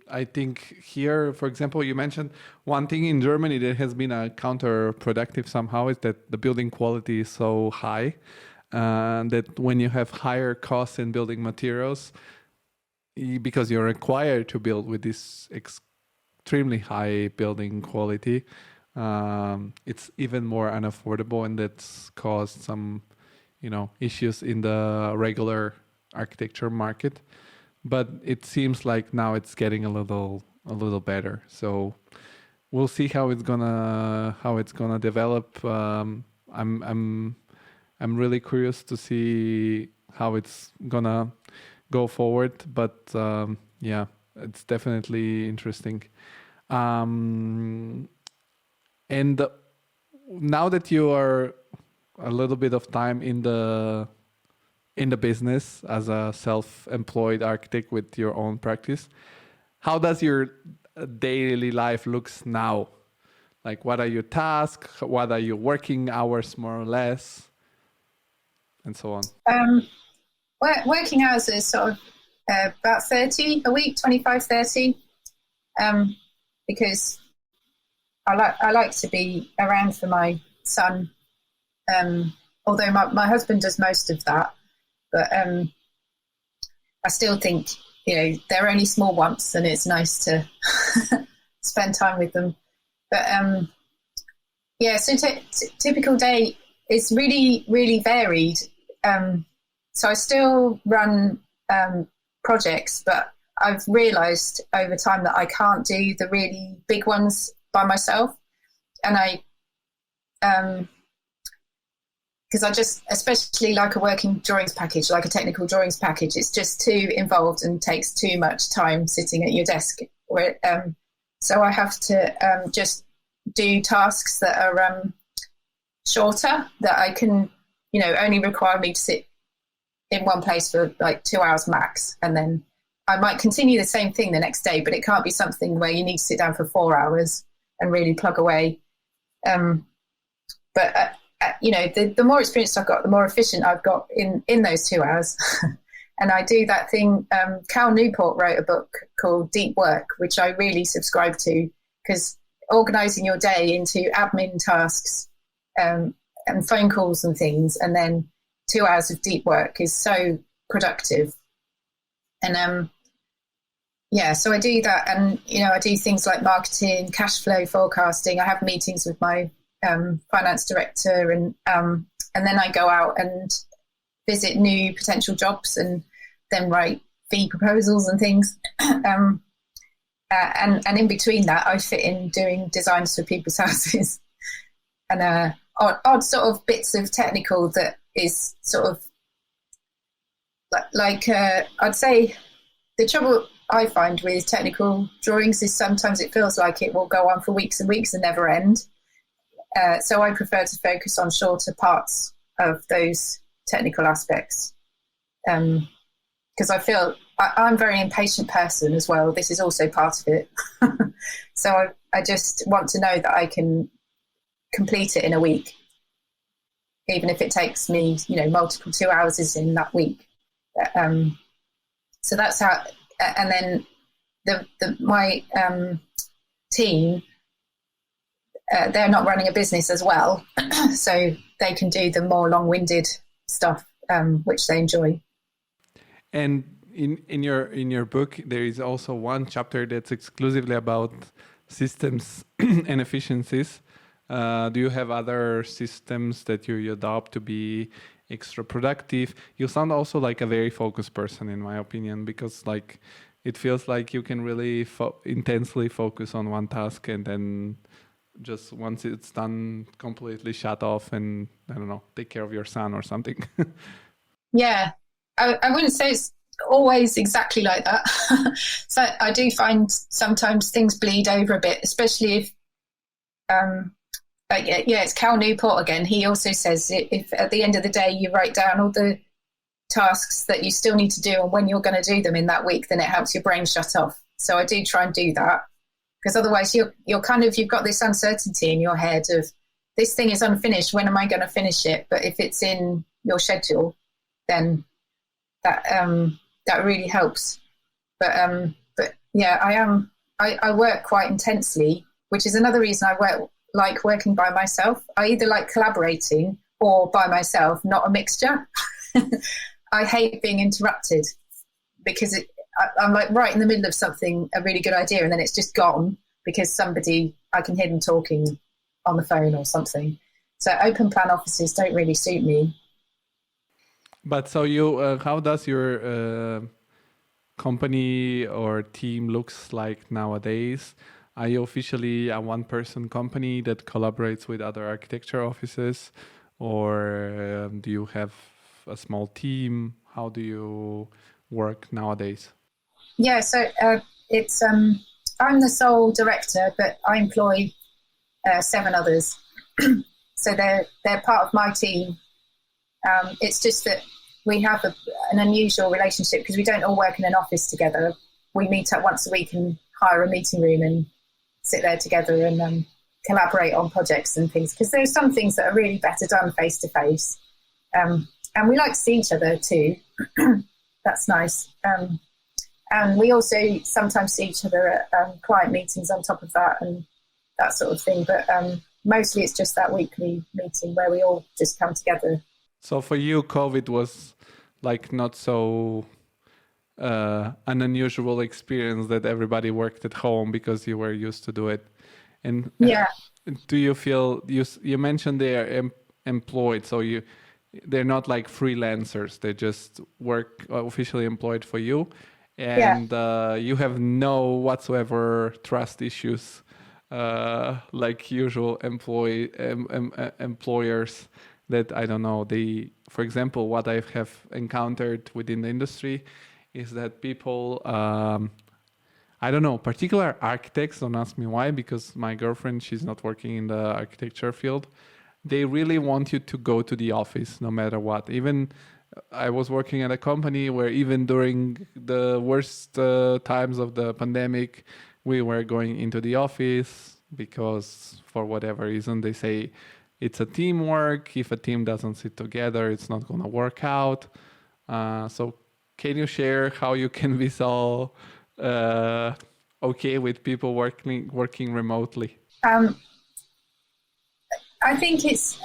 I think here, for example, you mentioned one thing in Germany that has been counterproductive somehow is that the building quality is so high that when you have higher costs in building materials, because you're required to build with this extremely high building quality, it's even more unaffordable, and that's caused some, issues in the regular architecture market. But it seems like now it's getting a little better. So we'll see how it's gonna develop. I'm really curious to see how it's gonna go forward. But it's definitely interesting. And now that you are a little bit of time in the business as a self-employed architect with your own practice, how does your daily life looks now? Like, what are your tasks? What are your working hours, more or less, and so on? Working hours is sort of about 30 a week, 25, 30, because I like to be around for my son, although my husband does most of that. But I still think, they're only small once, and it's nice to spend time with them. But so typical day is really, really varied. So I still run projects, but I've realised over time that I can't do the really big ones by myself. And because I just, especially like a working drawings package, like a technical drawings package, it's just too involved and takes too much time sitting at your desk. So I have to just do tasks that are shorter, that I can, only require me to sit in one place for like 2 hours max. And then I might continue the same thing the next day, but it can't be something where you need to sit down for 4 hours and really plug away. But the more experience I've got, the more efficient I've got in those 2 hours. And I do that thing. Cal Newport wrote a book called Deep Work, which I really subscribe to, because organising your day into admin tasks and phone calls and things, and then 2 hours of deep work is so productive. And so I do that, and I do things like marketing, cash flow forecasting. I have meetings with my finance director, and then I go out and visit new potential jobs and then write fee proposals and things. And in between that, I fit in doing designs for people's houses and odd sort of bits of technical that is sort of like I'd say the trouble I find with technical drawings is sometimes it feels like it will go on for weeks and weeks and never end. So I prefer to focus on shorter parts of those technical aspects because I feel I'm a very impatient person as well. This is also part of it. So I just want to know that I can complete it in a week, even if it takes me, multiple 2 hours in that week. So that's how, and then my team, they're not running a business as well, so they can do the more long-winded stuff, which they enjoy. And in your book, there is also one chapter that's exclusively about systems and efficiencies. Do you have other systems that you adopt to be extra productive? You sound also like a very focused person, in my opinion, because like it feels like you can really intensely focus on one task and then just once it's done, completely shut off and, I don't know, take care of your son or something. Yeah, I wouldn't say it's always exactly like that. So I do find sometimes things bleed over a bit, especially if, it's Cal Newport again. He also says if at the end of the day you write down all the tasks that you still need to do and when you're going to do them in that week, then it helps your brain shut off. So I do try and do that. Because otherwise you're kind of, you've got this uncertainty in your head of this thing is unfinished, when am I going to finish it? But if it's in your schedule, then that really helps. But yeah, I work quite intensely, which is another reason I like working by myself. I either like collaborating or by myself, not a mixture. I hate being interrupted because I'm like right in the middle of something, a really good idea, and then it's just gone because I can hear them talking on the phone or something. So open plan offices don't really suit me. But so how does your company or team looks like nowadays? Are you officially a one-person company that collaborates with other architecture offices, or do you have a small team? How do you work nowadays? Yeah, so it's I'm the sole director, but I employ 7 others. So they're part of my team. It's just that we have an unusual relationship because we don't all work in an office together. We meet up once a week and hire a meeting room and sit there together and collaborate on projects and things, because there's some things that are really better done face to face. And we like to see each other too. That's nice. And we also sometimes see each other at client meetings on top of that and that sort of thing. But mostly it's just that weekly meeting where we all just come together. So for you, COVID was like not so an unusual experience that everybody worked at home because you were used to do it. And yeah. Do you feel, you mentioned they are employed, so they're not like freelancers, they just work officially employed for you. And you have no whatsoever trust issues like usual employers that, I don't know, for example, what I have encountered within the industry is that people, I don't know, particular architects, don't ask me why, because my girlfriend, she's not working in the architecture field. They really want you to go to the office no matter what. Even I was working at a company where even during the worst times of the pandemic, we were going into the office because for whatever reason, they say it's a teamwork. If a team doesn't sit together, it's not going to work out. So can you share how you can be so okay with people working remotely? I think it's...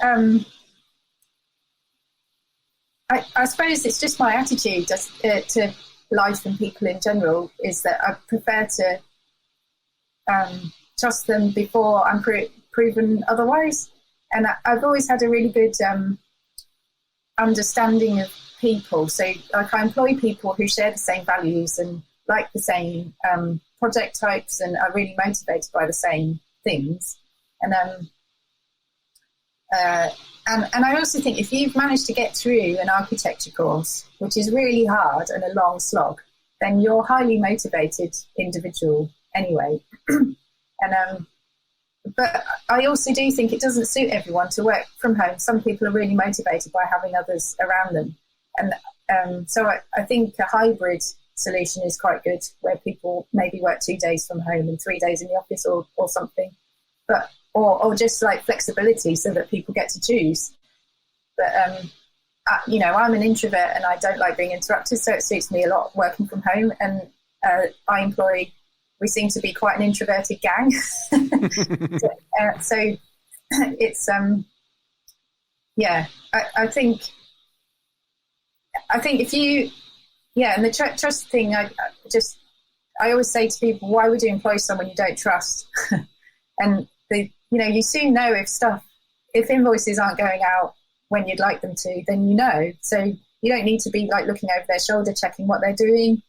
I suppose it's just my attitude to life and people in general is that I prefer to trust them before I'm proven otherwise. And I've always had a really good understanding of people. So like I employ people who share the same values and like the same project types and are really motivated by the same things. And I also think if you've managed to get through an architecture course, which is really hard and a long slog, then you're a highly motivated individual anyway. But I also do think it doesn't suit everyone to work from home. Some people are really motivated by having others around them. And so I think a hybrid solution is quite good, where people maybe work 2 days from home and 3 days in the office or something. But or just like flexibility so that people get to choose. But, I'm an introvert and I don't like being interrupted, so it suits me a lot working from home. And we seem to be quite an introverted gang. So it's, I think if you, and the trust thing, I always say to people, why would you employ someone you don't trust? And you soon know if invoices aren't going out when you'd like them to, then so you don't need to be like looking over their shoulder, checking what they're doing.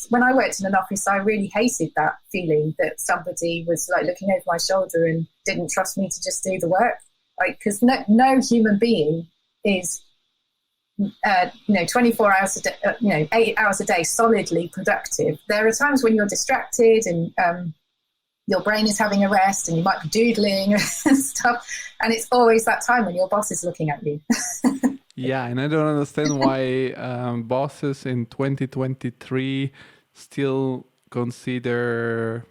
When I worked in an office, I really hated that feeling that somebody was like looking over my shoulder and didn't trust me to just do the work. Like, because no human being is, 24 hours a day, 8 hours a day, solidly productive. There are times when you're distracted and your brain is having a rest and you might be doodling and stuff. And it's always that time when your boss is looking at you. Yeah, and I don't understand why bosses in 2023 still consider,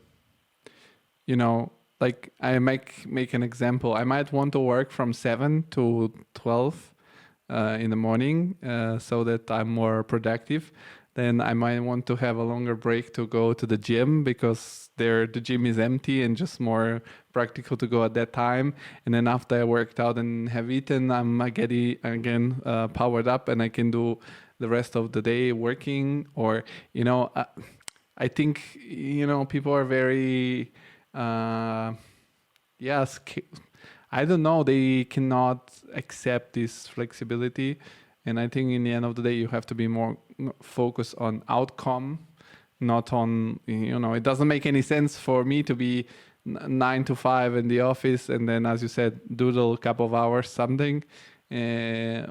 like I make an example. I might want to work from 7 to 12 in the morning so that I'm more productive. Then I might want to have a longer break to go to the gym because the gym is empty and just more practical to go at that time. And then after I worked out and have eaten, I'm getting again powered up and I can do the rest of the day working. Or, I think, people are very, I don't know, they cannot accept this flexibility. And I think in the end of the day, you have to be more focused on outcome, not on, it doesn't make any sense for me to be 9 to 5 in the office and then, as you said, doodle a couple of hours something. I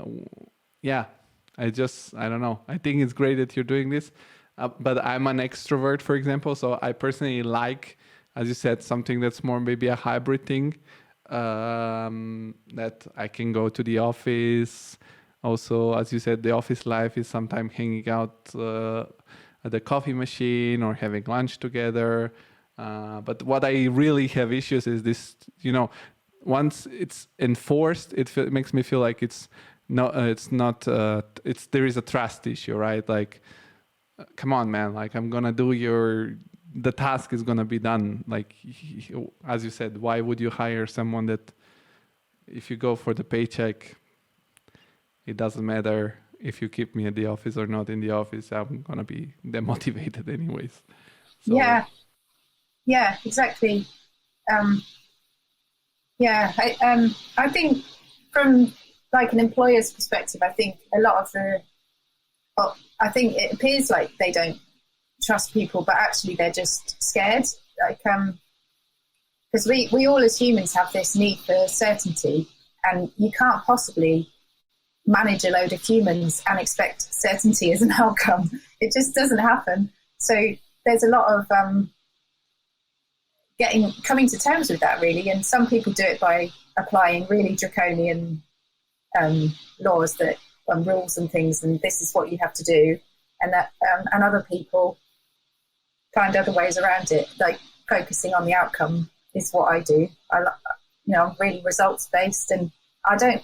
don't know. I think it's great that you're doing this. But I'm an extrovert, for example. So I personally like, as you said, something that's more maybe a hybrid thing, that I can go to the office. Also, as you said, the office life is sometimes hanging out at the coffee machine or having lunch together. But what I really have issues is this, once it's enforced, it makes me feel like there is a trust issue, right? Like, come on, man, like I'm going to do the task is going to be done. Like, as you said, why would you hire someone that if you go for the paycheck, it doesn't matter if you keep me at the office or not in the office, I'm going to be demotivated anyways. So, yeah, exactly. I think from like an employer's perspective, I think a lot of I think it appears like they don't trust people, but actually they're just scared. Like, because we all as humans have this need for certainty, and you can't possibly manage a load of humans and expect certainty as an outcome. It just doesn't happen. So there's a lot of coming to terms with that, really. And some people do it by applying really draconian laws that rules and things, and this is what you have to do. And that and other people find other ways around it, like focusing on the outcome is what I do. I'm really results based, and I don't.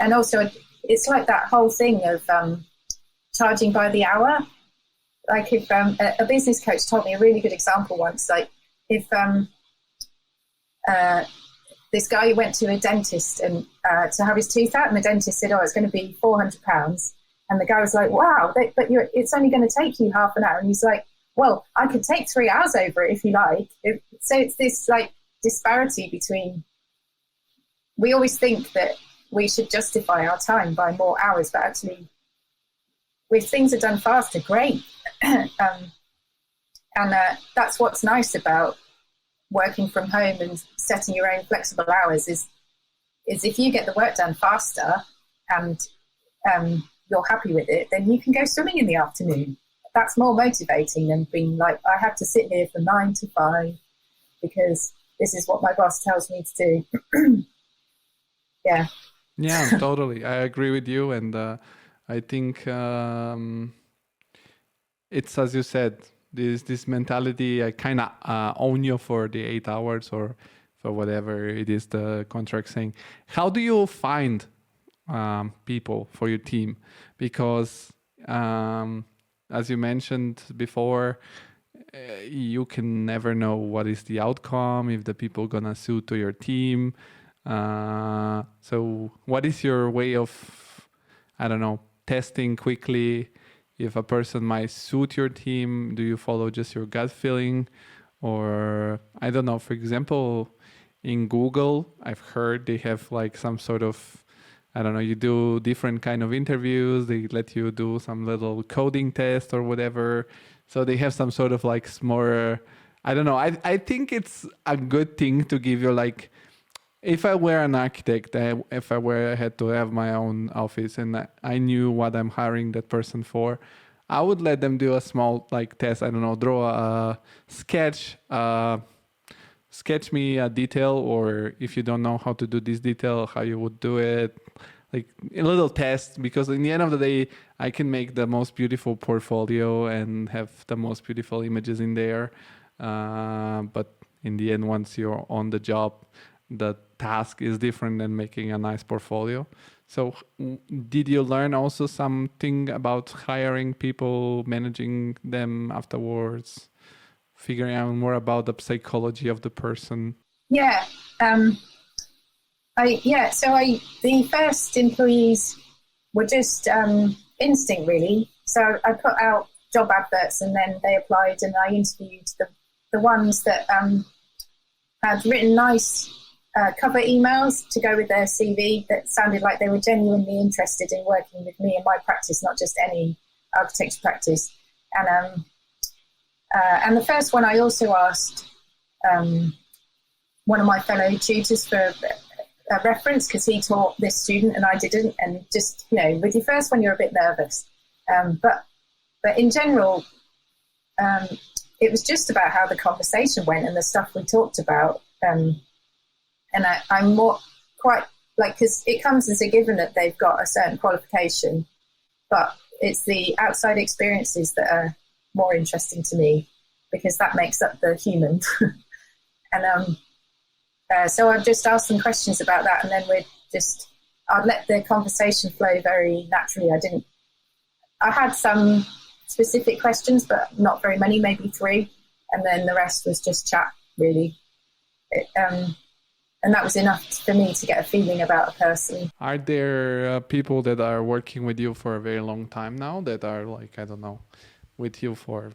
And also, it's like that whole thing of charging by the hour. Like if a business coach told me a really good example once. Like if this guy went to a dentist and to have his tooth out, and the dentist said, "Oh, it's going to be £400," and the guy was like, "Wow, but it's only going to take you half an hour." And he's like, "Well, I could take 3 hours over it if you like." So it's this like disparity between. We always think that we should justify our time by more hours, but actually, if things are done faster, great. And And that's what's nice about working from home and setting your own flexible hours is if you get the work done faster and you're happy with it, then you can go swimming in the afternoon. That's more motivating than being like, I have to sit here from 9 to 5 because this is what my boss tells me to do. Yeah. Yeah, totally. I agree with you. And I think it's, as you said, this mentality, I kind of own you for the 8 hours or for whatever it is the contract saying. How do you find people for your team? Because as you mentioned before, you can never know what is the outcome, if the people gonna suit to your team. So what is your way of, I don't know, testing quickly if a person might suit your team? Do you follow just your gut feeling? Or, I don't know, for example, in Google, I've heard they have like some sort of, I don't know, you do different kind of interviews. They let you do some little coding test or whatever. So they have some sort of like more, I don't know. I think it's a good thing to give you like, if I were an architect, if I had to have my own office and I knew what I'm hiring that person for, I would let them do a small like test. I don't know, draw a sketch, sketch me a detail, or if you don't know how to do this detail, how you would do it, like a little test, because in the end of the day, I can make the most beautiful portfolio and have the most beautiful images in there. But in the end, once you're on the job, the task is different than making a nice portfolio. So did you learn also something about hiring people, managing them afterwards, figuring out more about the psychology of the person? Yeah. The first employees were just instinct, really. So I put out job adverts and then they applied, and I interviewed the ones that had written nice cover emails to go with their CV that sounded like they were genuinely interested in working with me and my practice, not just any architecture practice. And the first one, I also asked one of my fellow tutors for a reference because he taught this student and I didn't. And just, with your first one, you're a bit nervous. But in general, it was just about how the conversation went and the stuff we talked about. And I'm more quite like, because it comes as a given that they've got a certain qualification, but it's the outside experiences that are more interesting to me because that makes up the human. And so I've just asked them questions about that, and then I'd let the conversation flow very naturally. I had some specific questions, but not very many, maybe 3, and then the rest was just chat, really. And that was enough for me to get a feeling about a person. Are there people that are working with you for a very long time now that are like, I don't know, with you for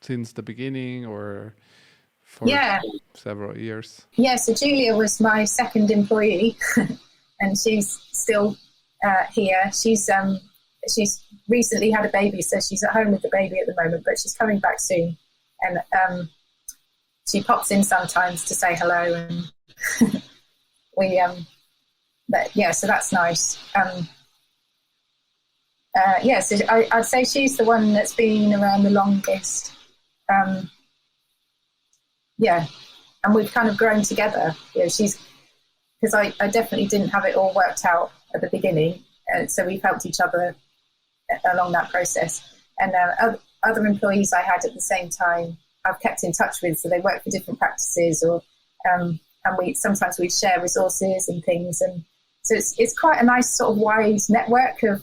since the beginning or for several years? Yeah, so Julia was my second employee and she's still here. She's recently had a baby, so she's at home with the baby at the moment, but she's coming back soon. And she pops in sometimes to say hello, and so that's nice. So I'd say she's the one that's been around the longest. And we've kind of grown together. She's, because I definitely didn't have it all worked out at the beginning, so we've helped each other along that process. And other employees I had at the same time, I've kept in touch with, so they work for different practices, or and sometimes we share resources and things, and so it's quite a nice sort of wide network of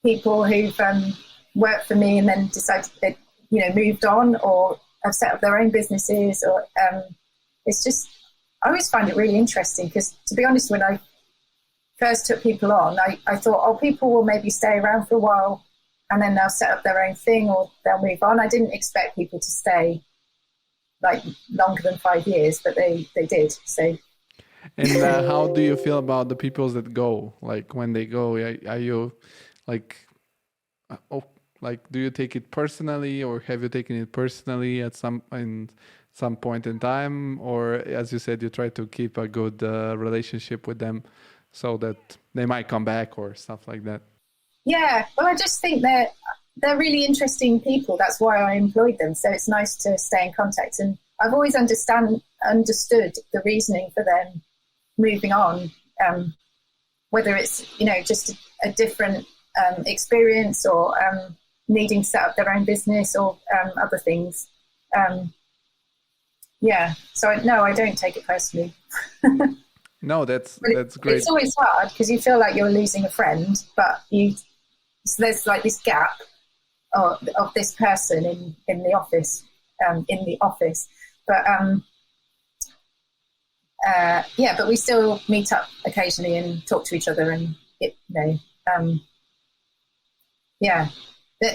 people who've worked for me and then decided that moved on or have set up their own businesses, or it's just, I always find it really interesting because, to be honest, when I first took people on, I thought, people will maybe stay around for a while and then they'll set up their own thing or they'll move on. I didn't expect people to stay like longer than 5 years, but they did. So. And how do you feel about the people that go? Like when they go, are you like, Like, do you take it personally, or have you taken it personally at some point in time? Or, as you said, you try to keep a good relationship with them so that they might come back or stuff like that? Yeah, well, I just think they're really interesting people. That's why I employed them. So it's nice to stay in contact. And I've always understood the reasoning for them moving on, whether it's, just a different experience, or needing to set up their own business, or other things. So no, I don't take it personally. No, that's great. It's always hard because you feel like you're losing a friend, but so there's like this gap of this person in the office, but we still meet up occasionally and talk to each other, and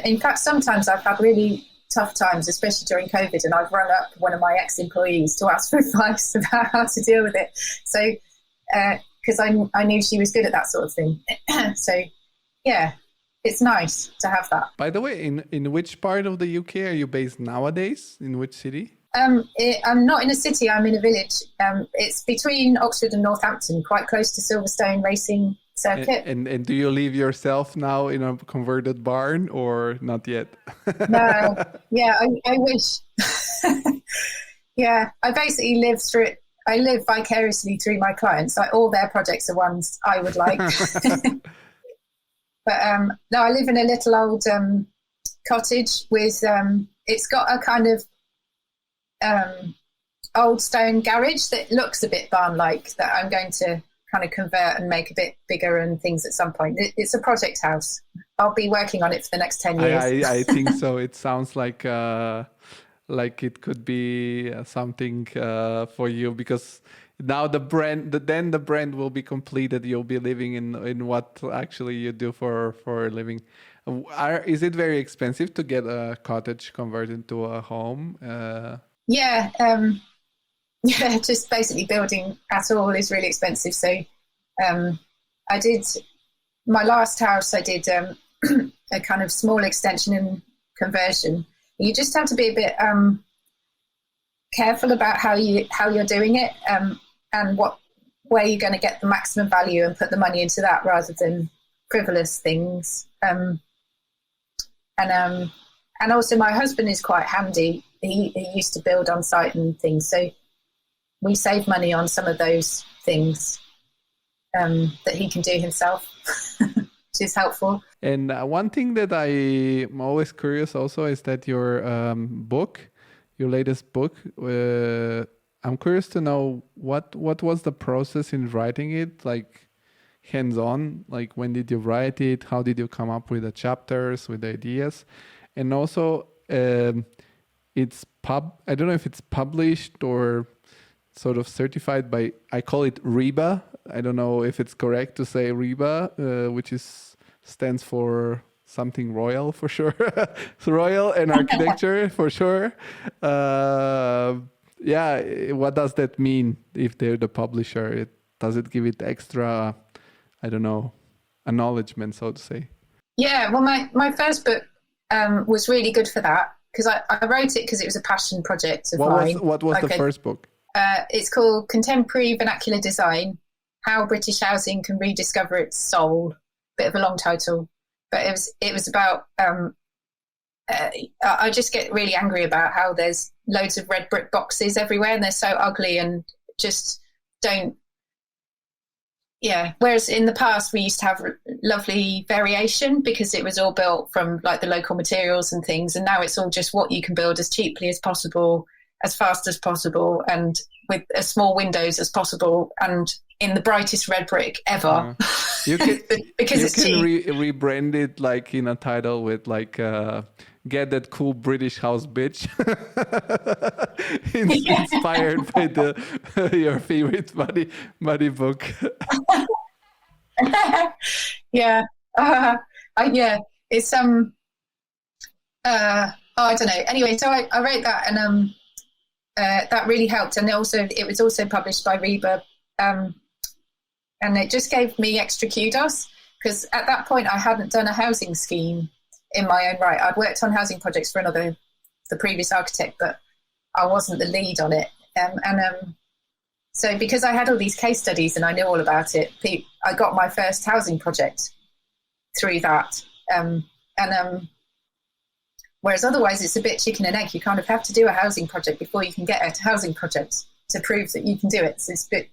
in fact, sometimes I've had really tough times, especially during COVID, and I've rung up one of my ex-employees to ask for advice about how to deal with it. So, because I knew she was good at that sort of thing. So, yeah, it's nice to have that. By the way, in which part of the UK are you based nowadays? In which city? I'm not in a city. I'm in a village. It's between Oxford and Northampton, quite close to Silverstone Racing Circuit. And do you live yourself now in a converted barn, or not yet? No. Yeah, I wish. Yeah, I basically live through it. I live vicariously through my clients. Like, all their projects are ones I would like. But no, I live in a little old cottage with. It's got a kind of old stone garage that looks a bit barn-like, that I'm going to kind of convert and make a bit bigger and things at some point. It's a project house. I'll be working on it for the next 10 years. I think so. It sounds like it could be something for you, because now the brand will be completed. You'll be living in what actually you do for a living. Is it very expensive to get a cottage converted into a home? Yeah, just basically building at all is really expensive. So I did my last house. I did a kind of small extension and conversion. You just have to be a bit careful about how you're doing it, and where you're going to get the maximum value, and put the money into that rather than frivolous things. And also my husband is quite handy. He used to build on site and things, so we save money on some of those things that he can do himself, which is helpful. And one thing that I'm always curious also is that your latest book, I'm curious to know what was the process in writing it, like hands-on, like when did you write it? How did you come up with the chapters, with the ideas? And also, I don't know if it's published or sort of certified by, I call it RIBA. I don't know if it's correct to say RIBA, which stands for something royal for sure. Royal and architecture for sure. What does that mean if they're the publisher? Does it give it extra, I don't know, acknowledgement, so to say? Yeah, well, my first book was really good for that, because I wrote it because it was a passion project of mine. What was the first book? It's called Contemporary Vernacular Design, How British Housing Can Rediscover Its Soul. Bit of a long title, but it was about, I just get really angry about how there's loads of red brick boxes everywhere, and they're so ugly and just don't. Yeah, whereas in the past we used to have lovely variation because it was all built from like the local materials and things, and now it's all just what you can build as cheaply as possible, as fast as possible, and with as small windows as possible, and in the brightest red brick ever. You can because it's cheap. Rebrand it like in a title with like "Get That Cool British House, Bitch," inspired by your favorite buddy book. Yeah, it's I don't know. Anyway, so I wrote that, and that really helped, and it was also published by RIBA, and it just gave me extra kudos, because at that point I hadn't done a housing scheme, in my own right. I'd worked on housing projects for the previous architect, but I wasn't the lead on it. So because I had all these case studies and I knew all about it, I got my first housing project through that. Whereas otherwise it's a bit chicken and egg. You kind of have to do a housing project before you can get a housing project to prove that you can do it. So it's a bit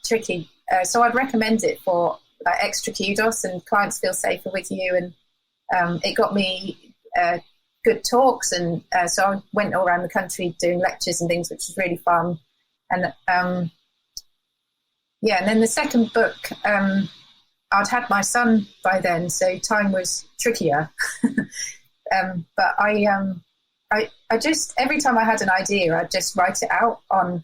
tricky. So I'd recommend it for like extra kudos, and clients feel safer with you. And it got me good talks. And so I went all around the country doing lectures and things, which was really fun. And and then the second book, I'd had my son by then, so time was trickier. But I just, every time I had an idea, I'd just write it out on,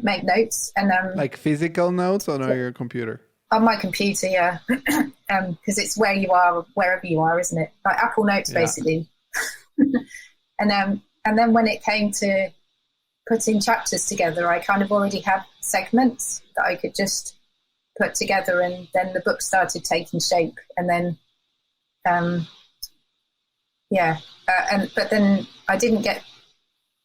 make notes. And like physical notes on your computer? On my computer, yeah. Because it's where you are, wherever you are, isn't it? Like Apple Notes, basically. And then when it came to putting chapters together, I kind of already had segments that I could just put together, and then the book started taking shape. And then but then I didn't get,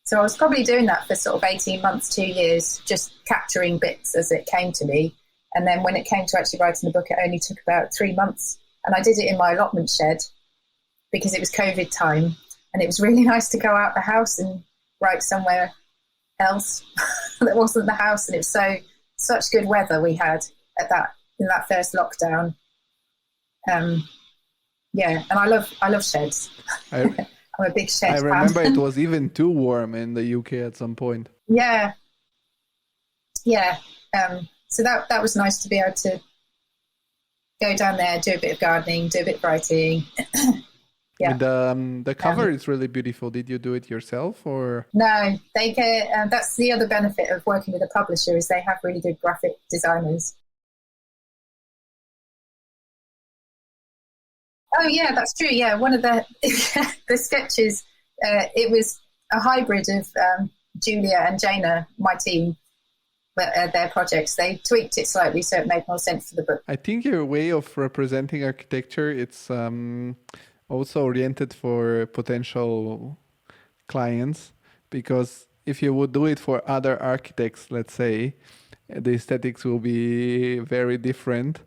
so I was probably doing that for sort of 18 months, 2 years, just capturing bits as it came to me. And then when it came to actually writing the book, it only took about 3 months, and I did it in my allotment shed because it was COVID time, and it was really nice to go out the house and write somewhere else that wasn't the house. And it was such good weather we had in that first lockdown. And I love sheds. I'm a big shed fan. I remember it was even too warm in the UK at some point. Yeah. So that was nice to be able to go down there, do a bit of gardening, do a bit of writing. Yeah. And the cover is really beautiful. Did you do it yourself, or? No, they get. That's the other benefit of working with a publisher, is they have really good graphic designers. Oh yeah, that's true. Yeah, one of the the sketches, it was a hybrid of Julia and Jana, my team, but their projects. They tweaked it slightly so it made more sense for the book. I think your way of representing architecture, it's also oriented for potential clients, because if you would do it for other architects, let's say, the aesthetics will be very different.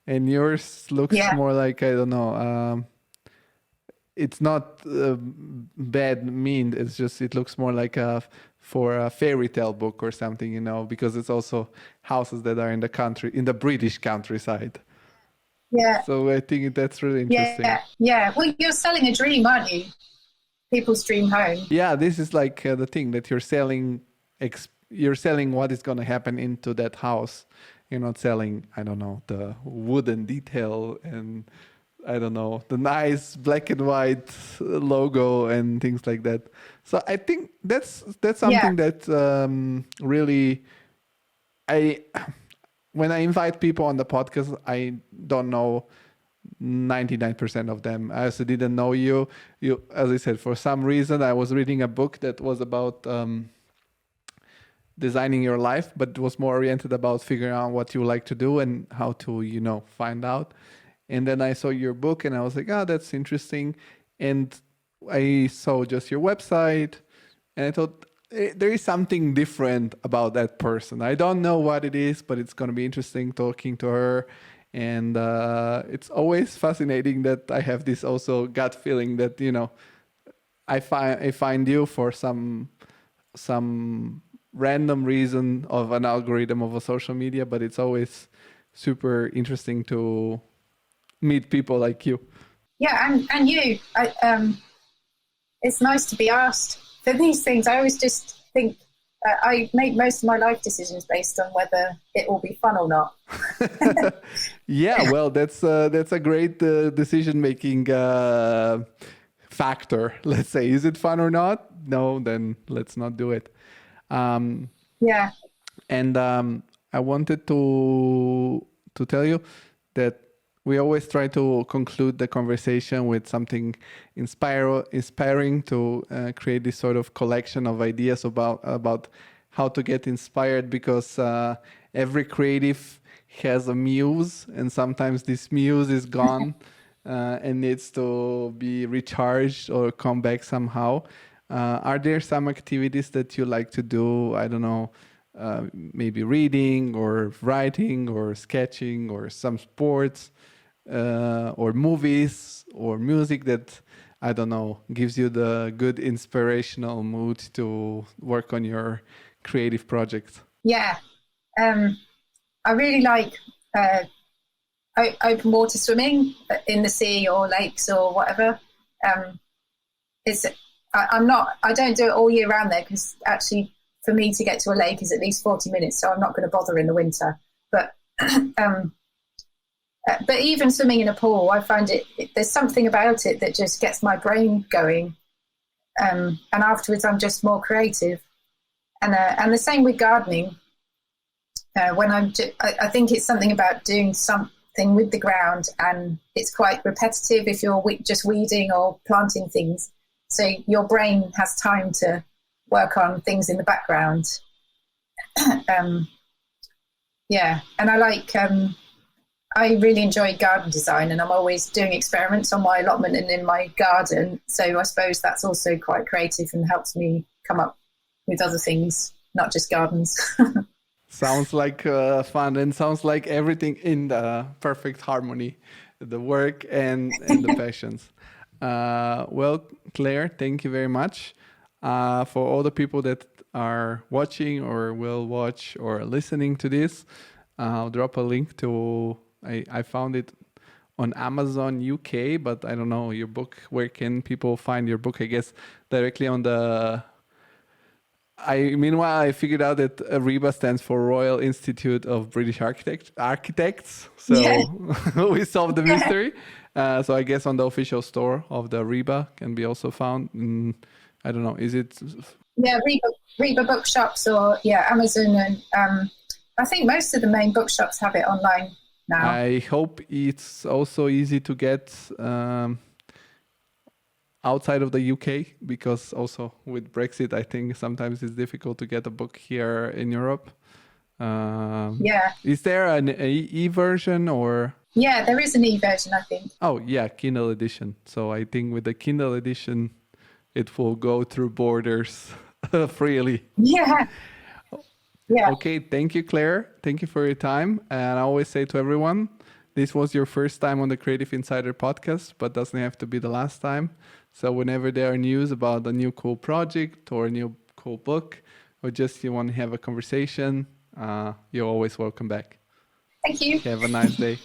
And yours looks more like, I don't know, it's not bad mean, it's just, it looks more like for a fairy tale book or something, because it's also houses that are in the country, in the British countryside. Yeah. So I think that's really interesting. Yeah. Well, you're selling a dream, aren't you? People's dream home. Yeah, this is like the thing that you're selling what is going to happen into that house. You're not selling, I don't know, the wooden detail and, I don't know, the nice black and white logo and things like that. So I think that's something that really, when I invite people on the podcast, I don't know 99% of them. I also didn't know you. You, as I said, for some reason, I was reading a book that was about designing your life, but it was more oriented about figuring out what you like to do and how to, find out. And then I saw your book and I was like, that's interesting. And I saw just your website and I thought there is something different about that person. I don't know what it is, but it's going to be interesting talking to her. And it's always fascinating that I have this also gut feeling that, I find you for some random reason of an algorithm of a social media, but it's always super interesting to meet people like you. Yeah, and you. It's nice to be asked for these things. I always just think I make most of my life decisions based on whether it will be fun or not. Yeah, well, that's a great decision-making factor. Let's say, is it fun or not? No, then let's not do it. Yeah. And I wanted to tell you that we always try to conclude the conversation with something inspiring to create this sort of collection of ideas about how to get inspired, because every creative has a muse, and sometimes this muse is gone and needs to be recharged or come back somehow. Are there some activities that you like to do? I don't know, maybe reading or writing or sketching or some sports or movies or music that, I don't know, gives you the good inspirational mood to work on your creative projects? Yeah. I really like open water swimming in the sea or lakes or whatever. I don't do it all year round there, because actually for me to get to a lake is at least 40 minutes, so I'm not going to bother in the winter. But but even swimming in a pool, I find there's something about it that just gets my brain going, and afterwards I'm just more creative. And the same with gardening. When I think it's something about doing something with the ground, and it's quite repetitive if you're just weeding or planting things. So your brain has time to work on things in the background. Yeah, and I really enjoy garden design, and I'm always doing experiments on my allotment and in my garden. So I suppose that's also quite creative and helps me come up with other things, not just gardens. Sounds like fun, and sounds like everything in the perfect harmony, the work and the passions. Well, Claire, thank you very much. For all the people that are watching or will watch or listening to this, I'll drop a link to, I found it on Amazon UK, but I don't know your book. Where can people find your book? I guess directly on the... Meanwhile, I figured out that RIBA stands for Royal Institute of British Architects. So yeah. We solved the mystery. So I guess on the official store of the RIBA can be also found. I don't know. Is it? Yeah, RIBA bookshops or Amazon, and I think most of the main bookshops have it online now. I hope it's also easy to get outside of the UK, because also with Brexit, I think sometimes it's difficult to get a book here in Europe. Is there an e-version or? Yeah, there is an e-version, I think. Oh, yeah, Kindle edition. So I think with the Kindle edition, it will go through borders freely. Yeah. Yeah. Okay, thank you, Claire. Thank you for your time. And I always say to everyone, this was your first time on the Creative Insider podcast, but doesn't have to be the last time. So whenever there are news about a new cool project or a new cool book, or just you want to have a conversation, you're always welcome back. Thank you. Have a nice day.